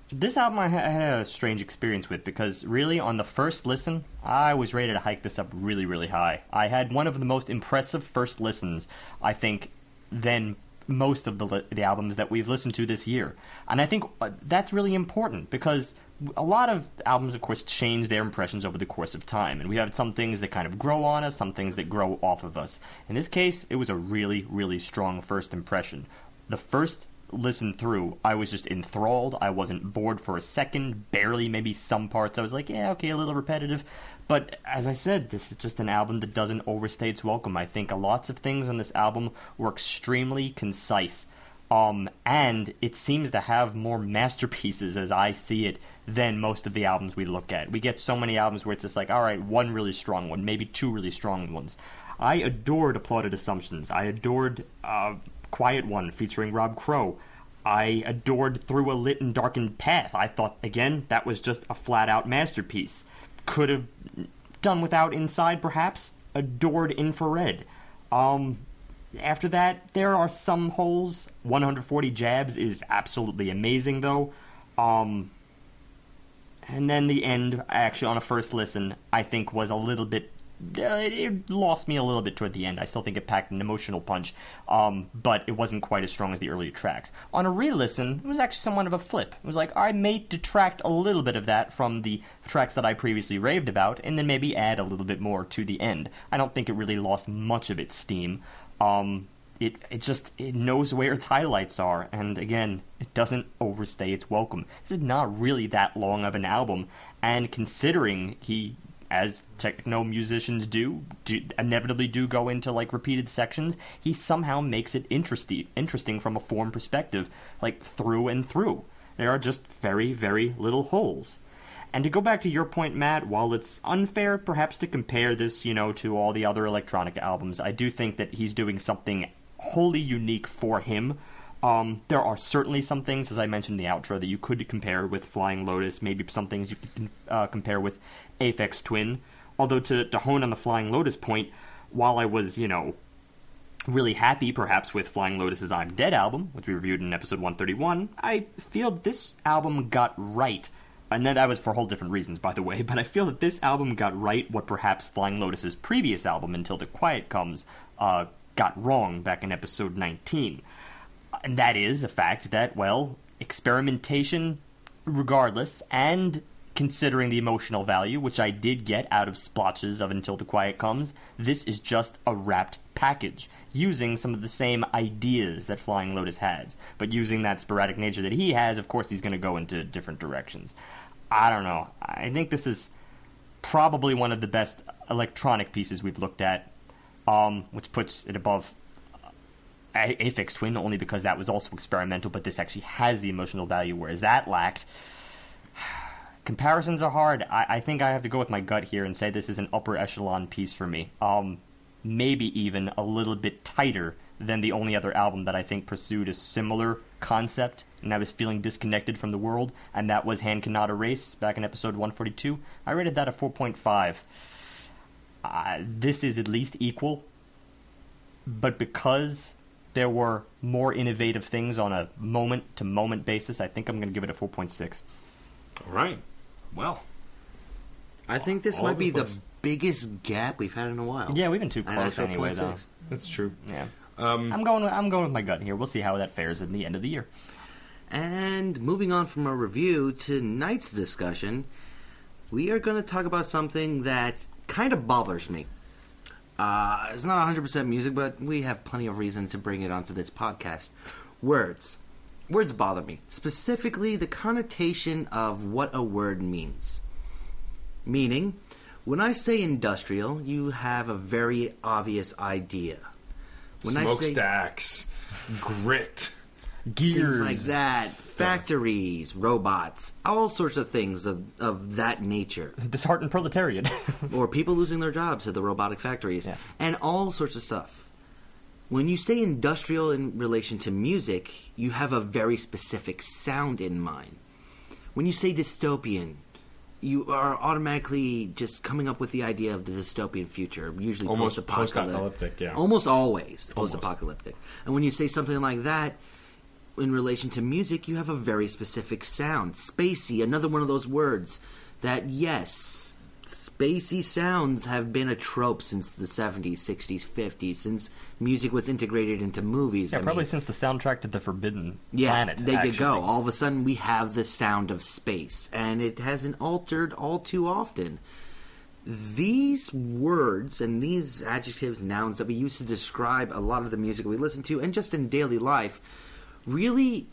this album I had a strange experience with, because really on the first listen, I was ready to hike this up really, really high. I had one of the most impressive first listens, I think, than most of the albums that we've listened to this year. And I think that's really important, because a lot of albums, of course, change their impressions over the course of time. And we have some things that kind of grow on us, some things that grow off of us. In this case, it was a really, really strong first impression. The first listen through, I was just enthralled. I wasn't bored for a second, barely, maybe some parts. I was like, yeah, okay, a little repetitive. But as I said, this is just an album that doesn't overstay its welcome. I think lots of things on this album were extremely concise. And it seems to have more masterpieces, as I see it, than most of the albums we look at. We get so many albums where it's just like, all right, one really strong one, maybe 2 really strong ones. I adored Applauded Assumptions. I adored Quiet One featuring Rob Crow. I adored Through a Lit and Darkened Path. I thought, again, that was just a flat-out masterpiece. Could have done without Inside, perhaps. Adored Infrared. After that, there are some holes. 140 Jabs is absolutely amazing, though. And then the end, actually, on a first listen, I think was a little bit... It lost me a little bit toward the end. I still think it packed an emotional punch, but it wasn't quite as strong as the earlier tracks. On a re-listen, it was actually somewhat of a flip. It was like, I may detract a little bit of that from the tracks that I previously raved about, and then maybe add a little bit more to the end. I don't think it really lost much of its steam. It knows where its highlights are, and again, it doesn't overstay its welcome. This is not really that long of an album, and considering he, as techno musicians do inevitably do go into like repeated sections, he somehow makes it interesting from a form perspective, like through and through. There are just very, very little holes. And to go back to your point, Matt, while it's unfair perhaps to compare this, to all the other electronic albums, I do think that he's doing something wholly unique for him. There are certainly some things, as I mentioned in the outro, that you could compare with Flying Lotus, maybe some things you could compare with Aphex Twin. Although to hone on the Flying Lotus point, while I was, really happy perhaps with Flying Lotus's I'm Dead album, which we reviewed in episode 131, I feel this album got right. And that was for whole different reasons, by the way, but I feel that this album got right what perhaps Flying Lotus's previous album, Until the Quiet Comes, got wrong back in episode 19. And that is the fact that, well, experimentation regardless, and considering the emotional value, which I did get out of splotches of Until the Quiet Comes, this is just a wrapped package, using some of the same ideas that Flying Lotus has, but using that sporadic nature that he has. Of course, he's going to go into different directions. I don't know. I think this is probably one of the best electronic pieces we've looked at, which puts it above Aphex Twin, only because that was also experimental, but this actually has the emotional value, whereas that lacked. Comparisons are hard. I think I have to go with my gut here and say this is an upper echelon piece for me. Maybe even a little bit tighter than the only other album that I think pursued a similar concept, and I was feeling disconnected from the world, and that was Hand Cannot Erase, back in episode 142. I rated that a 4.5. This is at least equal, but because there were more innovative things on a moment-to-moment basis, I think I'm going to give it a 4.6. All right. Well, I think this might be the biggest gap we've had in a while. Yeah, we've been too close anyway, though. That's true. Yeah. I'm going with my gut here. We'll see how that fares in the end of the year. And moving on from our review to tonight's discussion, we are going to talk about something that kind of bothers me. It's not 100% music, but we have plenty of reason to bring it onto this podcast. Words. Words bother me. Specifically, the connotation of what a word means. Meaning, when I say industrial, you have a very obvious idea. When Smokestacks, grit, gears, things like that, factories, robots, all sorts of things of that nature. Disheartened proletariat. Or people losing their jobs at the robotic factories, and all sorts of stuff. When you say industrial in relation to music, you have a very specific sound in mind. When you say dystopian, you are automatically just coming up with the idea of the dystopian future, usually post-apocalyptic. Yeah. Almost always post-apocalyptic. And when you say something like that in relation to music, you have a very specific sound. Spacey, another one of those words that, yes, spacey sounds have been a trope since the 70s, 60s, 50s, since music was integrated into movies. Yeah, probably since the soundtrack to The Forbidden Planet. There you go. All of a sudden we have the sound of space, and it hasn't altered all too often. These words and these adjectives, nouns that we use to describe a lot of the music we listen to, and just in daily life, really,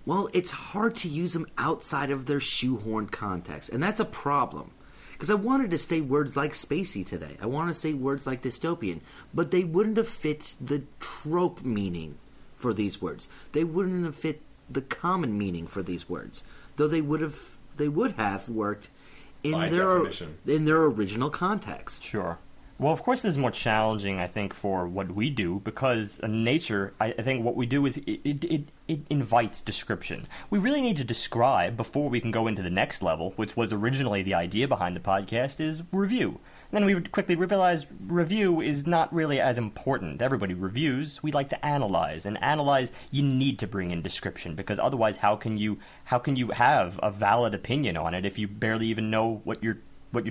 well, it's hard to use them outside of their shoehorned context, and that's a problem. Because I wanted to say words like spacey today. I want to say words like dystopian. But they wouldn't have fit the trope meaning for these words. They wouldn't have fit the common meaning for these words. Though they would have worked in their original context. Sure. Well, of course, this is more challenging, I think, for what we do, because in nature, I think what we do is it invites description. We really need to describe before we can go into the next level, which was originally the idea behind the podcast, is review. then we would quickly realize review is not really as important. Everybody reviews. We like to analyze, and analyze you need to bring in description, because otherwise how can you have a valid opinion on it if you barely even know what you're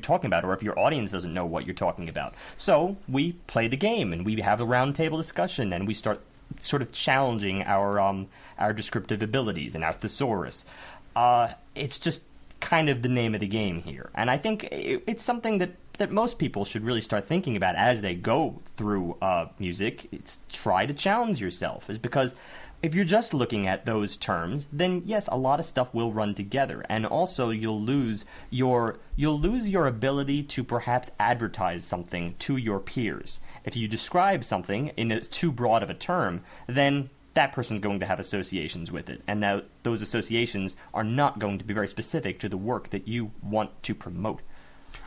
talking about, or if your audience doesn't know what you're talking about? So we play the game, and we have a roundtable discussion, and we start sort of challenging our descriptive abilities and our thesaurus. It's just kind of the name of the game here, and I think it's something that most people should really start thinking about as they go through music. It's try to challenge yourself, is because if you're just looking at those terms, then yes, a lot of stuff will run together, and also you'll lose your ability to perhaps advertise something to your peers. If you describe something in too broad of a term, then that person's going to have associations with it, and now those associations are not going to be very specific to the work that you want to promote.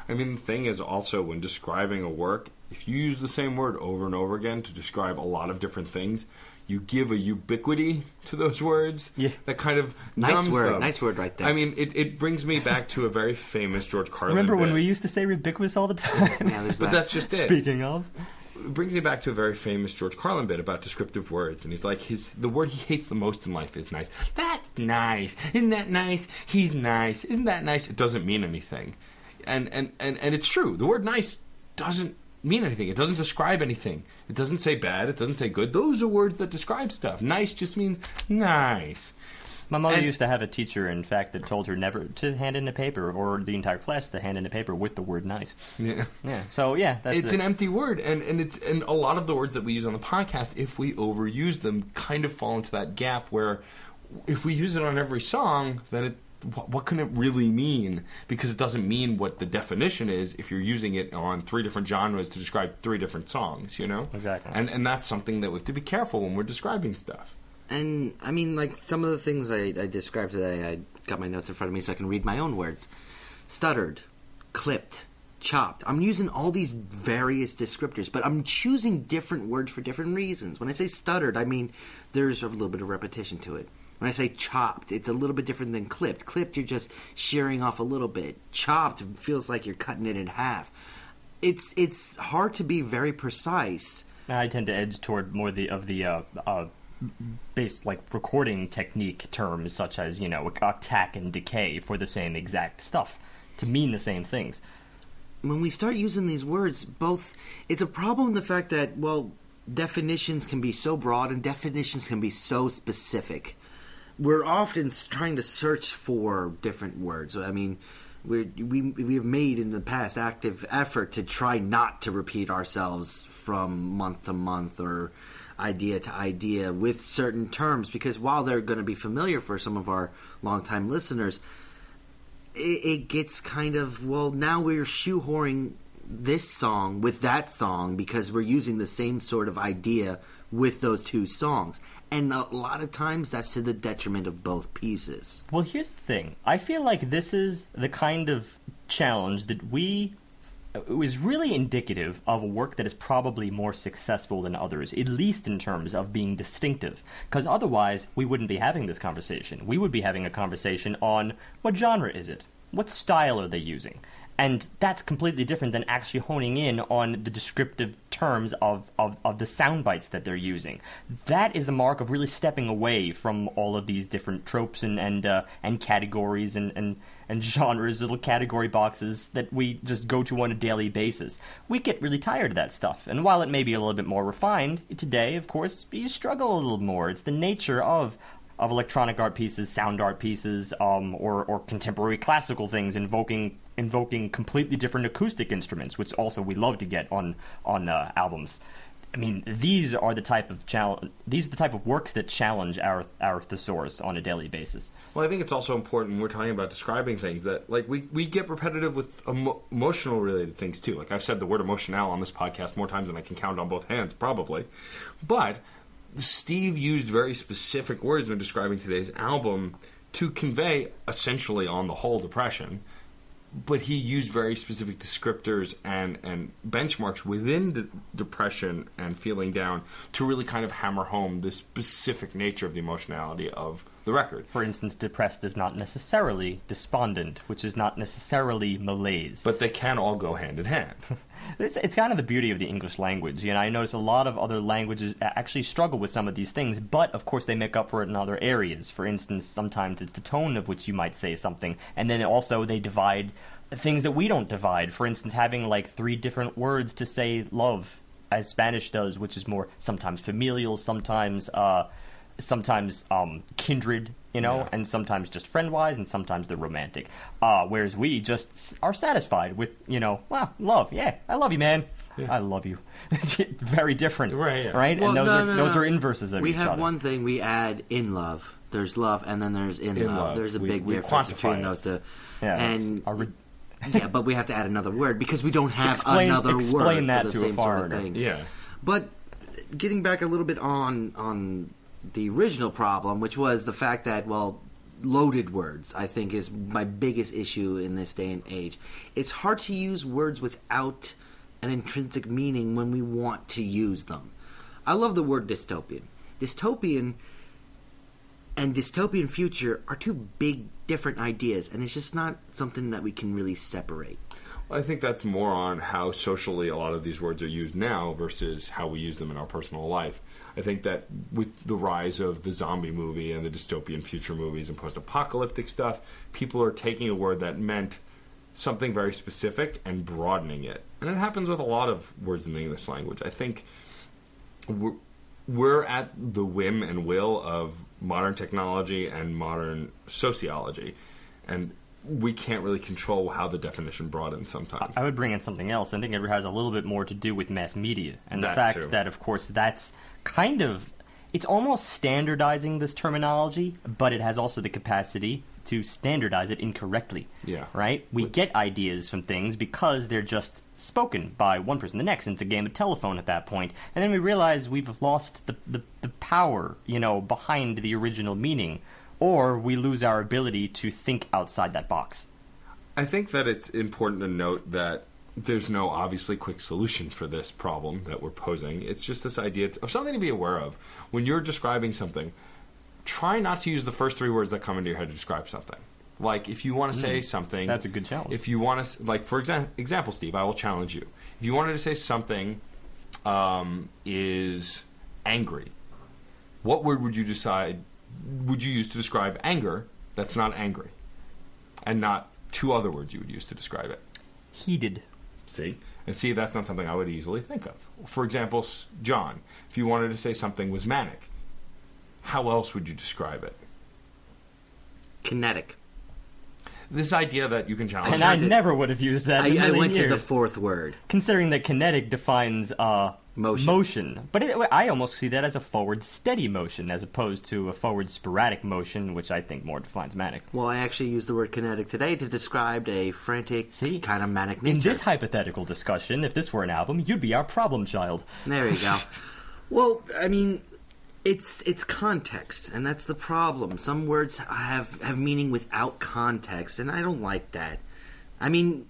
I mean, the thing is also, when describing a work, if you use the same word over and over again to describe a lot of different things, you give a ubiquity to those words that kind of numbs them. Nice word right there. I mean, it brings me back to a very famous George Carlin Remember bit. when we used to say ubiquitous all the time? Yeah, there's But that's just it. Speaking of... It brings me back to a very famous George Carlin bit about descriptive words, and he's like, the word he hates the most in life is nice. That's nice. Isn't that nice? He's nice. Isn't that nice? It doesn't mean anything. And it's true. The word nice doesn't mean anything. It doesn't describe anything. It doesn't say bad. It doesn't say good. Those are words that describe stuff. Nice just means nice. My mother used to have a teacher, in fact, that told her never to hand in a paper, or the entire class to hand in a paper with the word nice. Yeah. Yeah. So, yeah, it's an empty word, and a lot of the words that we use on the podcast, if we overuse them, kind of fall into that gap where if we use it on every song, then what can it really mean? Because it doesn't mean what the definition is if you're using it on 3 different genres to describe 3 different songs, you know? Exactly. And that's something that we have to be careful when we're describing stuff. And, I mean, like, some of the things I described today, I got my notes in front of me so I can read my own words. Stuttered, clipped, chopped. I'm using all these various descriptors, but I'm choosing different words for different reasons. When I say stuttered, I mean there's a little bit of repetition to it. When I say chopped, it's a little bit different than clipped. Clipped, you're just shearing off a little bit. Chopped feels like you're cutting it in half. It's hard to be very precise. I tend to edge toward more of the base, like, recording technique terms, such as, attack and decay, for the same exact stuff, to mean the same things. When we start using these words, it's a problem in the fact that, well, definitions can be so broad and definitions can be so specific. We're often trying to search for different words. I mean, we have made in the past active effort to try not to repeat ourselves from month to month or idea to idea with certain terms, because while they're going to be familiar for some of our longtime listeners, it gets kind of, well, now we're shoehorning this song with that song because we're using the same sort of idea with those 2 songs. And a lot of times that's to the detriment of both pieces. Well, here's the thing. I feel like this is the kind of challenge that is really indicative of a work that is probably more successful than others, at least in terms of being distinctive. Because otherwise, we wouldn't be having this conversation. We would be having a conversation on what genre is it? What style are they using? And that's completely different than actually honing in on the descriptive terms of the sound bites that they're using. That is the mark of really stepping away from all of these different tropes and categories and genres, little category boxes that we just go to on a daily basis. We get really tired of that stuff. And while it may be a little bit more refined, today, of course, you struggle a little more. It's the nature of electronic art pieces, sound art pieces, or contemporary classical things invoking completely different acoustic instruments, which also we love to get on albums. I mean, these are the type of works that challenge our thesaurus on a daily basis. Well, I think it's also important when we're talking about describing things that, like, we get repetitive with emotional related things too. Like, I've said the word emotional on this podcast more times than I can count on both hands, probably. But Steve used very specific words when describing today's album to convey, essentially, on the whole, depression. But he used very specific descriptors and benchmarks within depression and feeling down to really kind of hammer home the specific nature of the emotionality of the the record. For instance, depressed is not necessarily despondent, which is not necessarily malaise. But they can all go hand in hand. It's kind of the beauty of the English language. You know, I notice a lot of other languages actually struggle with some of these things, but of course they make up for it in other areas. For instance, sometimes it's the tone of which you might say something, and then also they divide things that we don't divide. For instance, having like 3 different words to say love, as Spanish does, which is more sometimes familial, sometimes kindred, you know, and sometimes just friend-wise, and sometimes they're romantic. Whereas we just are satisfied with, you know, well, love. Yeah, I love you, man. Yeah. I love you. It's very different, right? Yeah. Right? Well, and those are inverses of we each have other. one thing we add in love. There's love, and then there's in love. There's a big difference between those two. Yeah, and yeah, but we have to add another word because we don't have another word for that the to same a foreigner. sort of thing. Yeah. But getting back a little bit on the original problem, which was the fact that, well, loaded words, I think, is my biggest issue in this day and age. It's hard to use words without an intrinsic meaning when we want to use them. I love the word dystopian. Dystopian and dystopian future are two big, different ideas, and it's just not something that we can really separate. I think that's more on how socially a lot of these words are used now versus how we use them in our personal life. I think that with the rise of the zombie movie and the dystopian future movies and post-apocalyptic stuff, people are taking a word that meant something very specific and broadening it. And it happens with a lot of words in the English language. I think we're at the whim and will of modern technology and modern sociology. And we can't really control how the definition broadens sometimes. I would bring in something else. I think it has a little bit more to do with mass media. And the fact that, of course, that's kind of... It's almost standardizing this terminology, but it has also the capacity to standardize it incorrectly. Yeah. Right? We get ideas from things because they're just spoken by one person to the next. And it's a game of telephone at that point. And then we realize we've lost the power, you know, behind the original meaning. Or we lose our ability to think outside that box. I think that it's important to note that there's no obviously quick solution for this problem that we're posing. It's just this idea of something to be aware of. When you're describing something, try not to use the first 3 words that come into your head to describe something. Like, if you want to say something... That's a good challenge. If you want to... Like, for example, Steve, I will challenge you. If you wanted to say something is angry, what word would you use to describe anger that's not angry? And not 2 other words you would use to describe it. Heated. See? And see, that's not something I would easily think of. For example, John, if you wanted to say something was manic, how else would you describe it? Kinetic. This idea that you can challenge... And I never would have used that in a I went years. to the 4th word. Considering that kinetic defines motion. But I almost see that as a forward steady motion as opposed to a forward sporadic motion, which I think more defines manic. Well, I actually used the word kinetic today to describe a frantic, kind of manic nature. In this hypothetical discussion, if this were an album, you'd be our problem child. There you go. Well, I mean... It's context, and that's the problem. Some words have meaning without context, and I don't like that. I mean,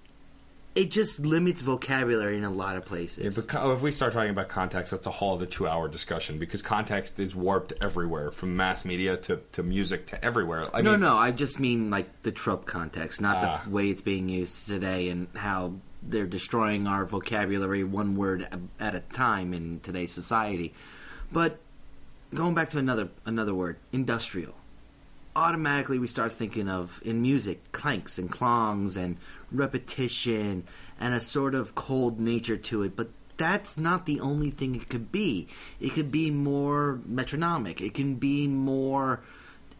it just limits vocabulary in a lot of places. Yeah, but if we start talking about context, that's a whole other 2-hour discussion, because context is warped everywhere, from mass media to music to everywhere. No, I just mean like the trope context, not the way it's being used today and how they're destroying our vocabulary one word at a time in today's society. But... going back to another word, industrial. Automatically we start thinking of, in music, clanks and clongs and repetition and a sort of cold nature to it. But that's not the only thing it could be. It could be more metronomic. It can be more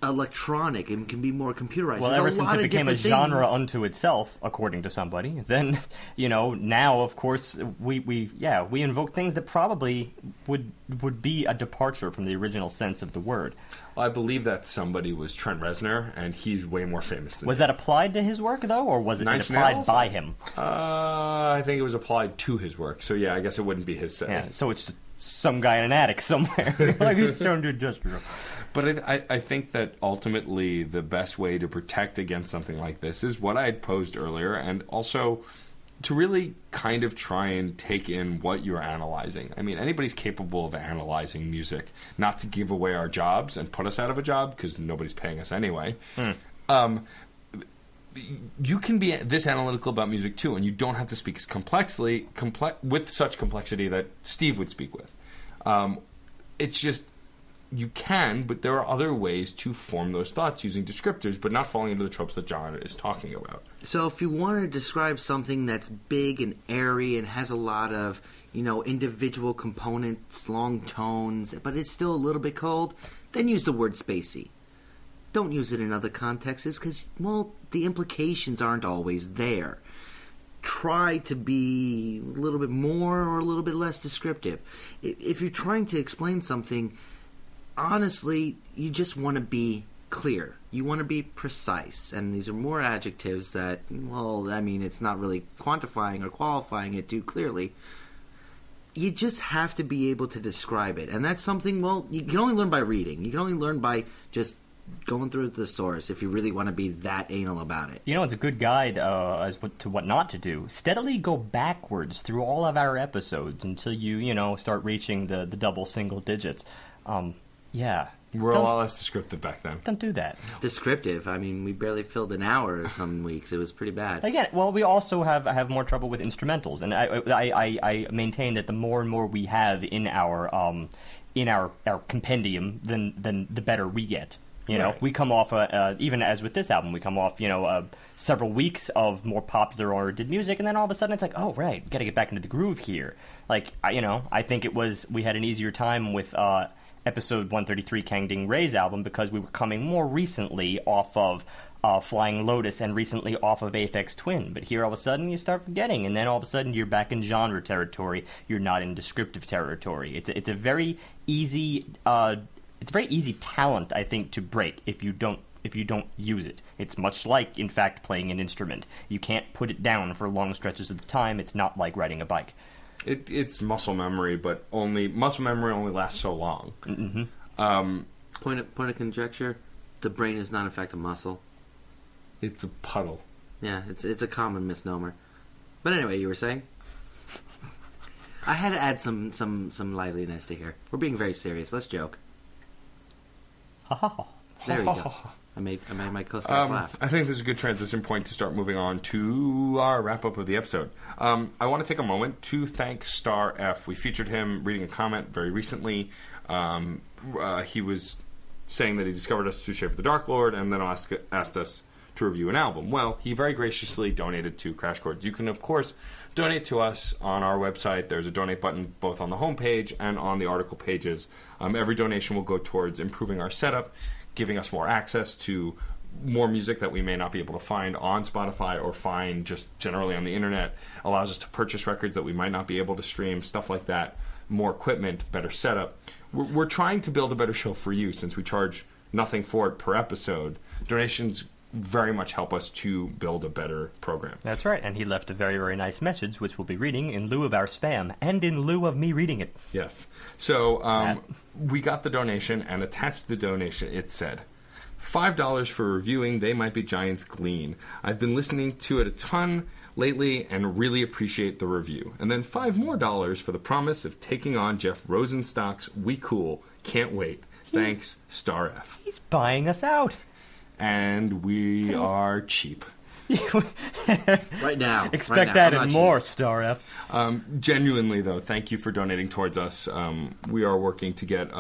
electronic. It can be more computerized. Well, ever since it became a genre unto itself, according to somebody, then, you know, now, of course, we invoke things that probably would be a departure from the original sense of the word. Well, I believe that somebody was Trent Reznor, and he's way more famous than Was that applied to his work, though, or was it applied by him? I think it was applied to his work, so yeah, I guess it wouldn't be his say. Yeah, so it's just some guy in an attic somewhere. Like he's shown to industrial. But I think that ultimately the best way to protect against something like this is what I had posed earlier, and also to really kind of try and take in what you're analyzing. I mean, anybody's capable of analyzing music, not to give away our jobs and put us out of a job because nobody's paying us anyway. You can be this analytical about music too, and you don't have to speak as with such complexity that Steve would speak with. It's just, you can, but there are other ways to form those thoughts using descriptors, but not falling into the tropes that John is talking about. So if you want to describe something that's big and airy and has a lot of, individual components, long tones, but it's still a little bit cold, then use the word spacey. Don't use it in other contexts because, the implications aren't always there. Try to be a little bit more or a little bit less descriptive. If you're trying to explain something, honestly, you just want to be clear. You want to be precise. And these are more adjectives that, it's not really quantifying or qualifying it too clearly. You just have to be able to describe it. And that's something, you can only learn by reading. You can only learn by just going through the source if you really want to be that anal about it. It's a good guide to what not to do. Steadily go backwards through all of our episodes until you, start reaching the double single digits. We're a lot less descriptive back then. Don't do that. Descriptive. We barely filled an hour some weeks. It was pretty bad. Again, we also have more trouble with instrumentals, and I maintain that the more and more we have in our compendium, then the better we get. Right. We come off, even as with this album, we come off, several weeks of more popular oriented music, and then all of a sudden it's like, oh, right, we got to get back into the groove here. I think we had an easier time with episode 133, Kang Ding Ray's album, because we were coming more recently off of Flying Lotus and recently off of Aphex Twin. But here all of a sudden you start forgetting, and then all of a sudden you're back in genre territory. You're not in descriptive territory. It's a very easy talent, I think, to break if you don't use it. It's much like, in fact, playing an instrument. You can't put it down for long stretches of the time. It's not like riding a bike. It's muscle memory, but muscle memory only lasts so long. Mm-hmm. Point of conjecture: the brain is not in fact a muscle. It's a puddle. Yeah, it's a common misnomer. But anyway, you were saying? I had to add some liveliness to here. We're being very serious. Let's joke. There we go. I made my co-stars laugh. I think this is a good transition point to start moving on to our wrap-up of the episode. I want to take a moment to thank Star F. We featured him reading a comment very recently. He was saying that he discovered us through Shave of the Dark Lord and then asked us to review an album. Well, he very graciously donated to Crash Chords. You can, of course, donate to us on our website. There's a donate button both on the homepage and on the article pages. Every donation will go towards improving our setup, giving us more access to more music that we may not be able to find on Spotify or find just generally on the internet, allows us to purchase records that we might not be able to stream, stuff like that, more equipment, better setup. We're trying to build a better show for you since we charge nothing for it per episode. Donations very much help us to build a better program. That's right, and he left a very, very nice message, which we'll be reading in lieu of our spam, and in lieu of me reading it. Yes. So we got the donation, and attached to the donation it said, $5 for reviewing They Might Be Giants Glean. I've been listening to it a ton lately and really appreciate the review. And then $5 more for the promise of taking on Jeff Rosenstock's We Cool. Can't wait. Thanks, Star F. He's buying us out. And we are cheap. Right now. Expect that and more, Star F. Genuinely, though, thank you for donating towards us. We are working to get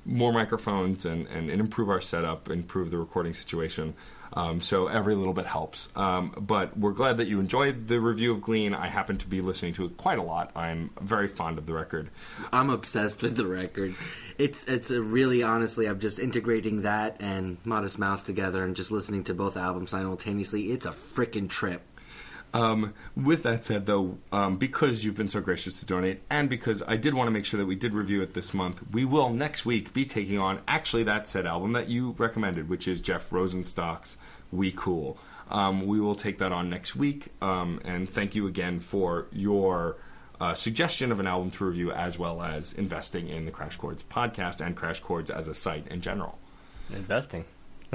more microphones and improve our setup, improve the recording situation. So every little bit helps. But we're glad that you enjoyed the review of Glean. I happen to be listening to it quite a lot. I'm very fond of the record. I'm obsessed with the record. It's a really, honestly, I'm just integrating that and Modest Mouse together and just listening to both albums simultaneously. It's a frickin' trip. With that said, though, because you've been so gracious to donate, and because I did want to make sure that we did review it this month, we will next week be taking on actually that said album that you recommended, which is Jeff Rosenstock's We Cool. We will take that on next week, and thank you again for your suggestion of an album to review, as well as investing in the Crash Chords podcast and Crash Chords as a site in general. Investing.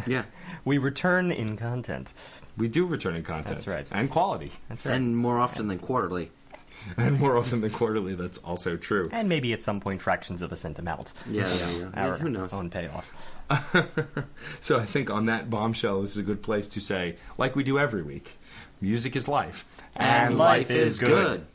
Yeah. We return in content. We do return in content. That's right. And quality. That's right. And more often than quarterly. And more often than quarterly, that's also true. And maybe at some point fractions of a cent amount. Yeah. Our Who knows? own payoffs. So I think on that bombshell, this is a good place to say, like we do every week, music is life. And life is good.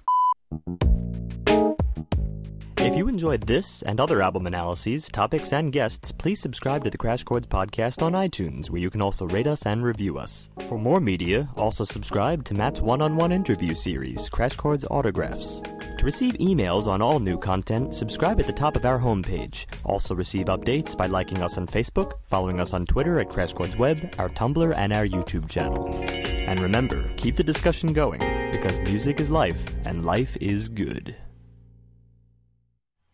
If you enjoyed this and other album analyses, topics, and guests, please subscribe to the Crash Chords podcast on iTunes, where you can also rate us and review us. For more media, also subscribe to Matt's one-on-one interview series, Crash Chords Autographs. To receive emails on all new content, subscribe at the top of our homepage. Also receive updates by liking us on Facebook, following us on Twitter at Crash Chords Web, our Tumblr, and our YouTube channel. And remember, keep the discussion going, because music is life, and life is good.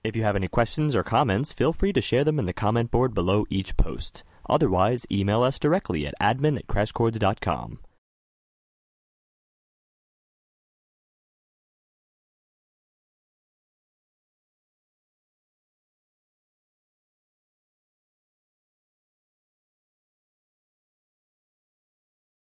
If you have any questions or comments, feel free to share them in the comment board below each post. Otherwise, email us directly at admin@crashchords.com.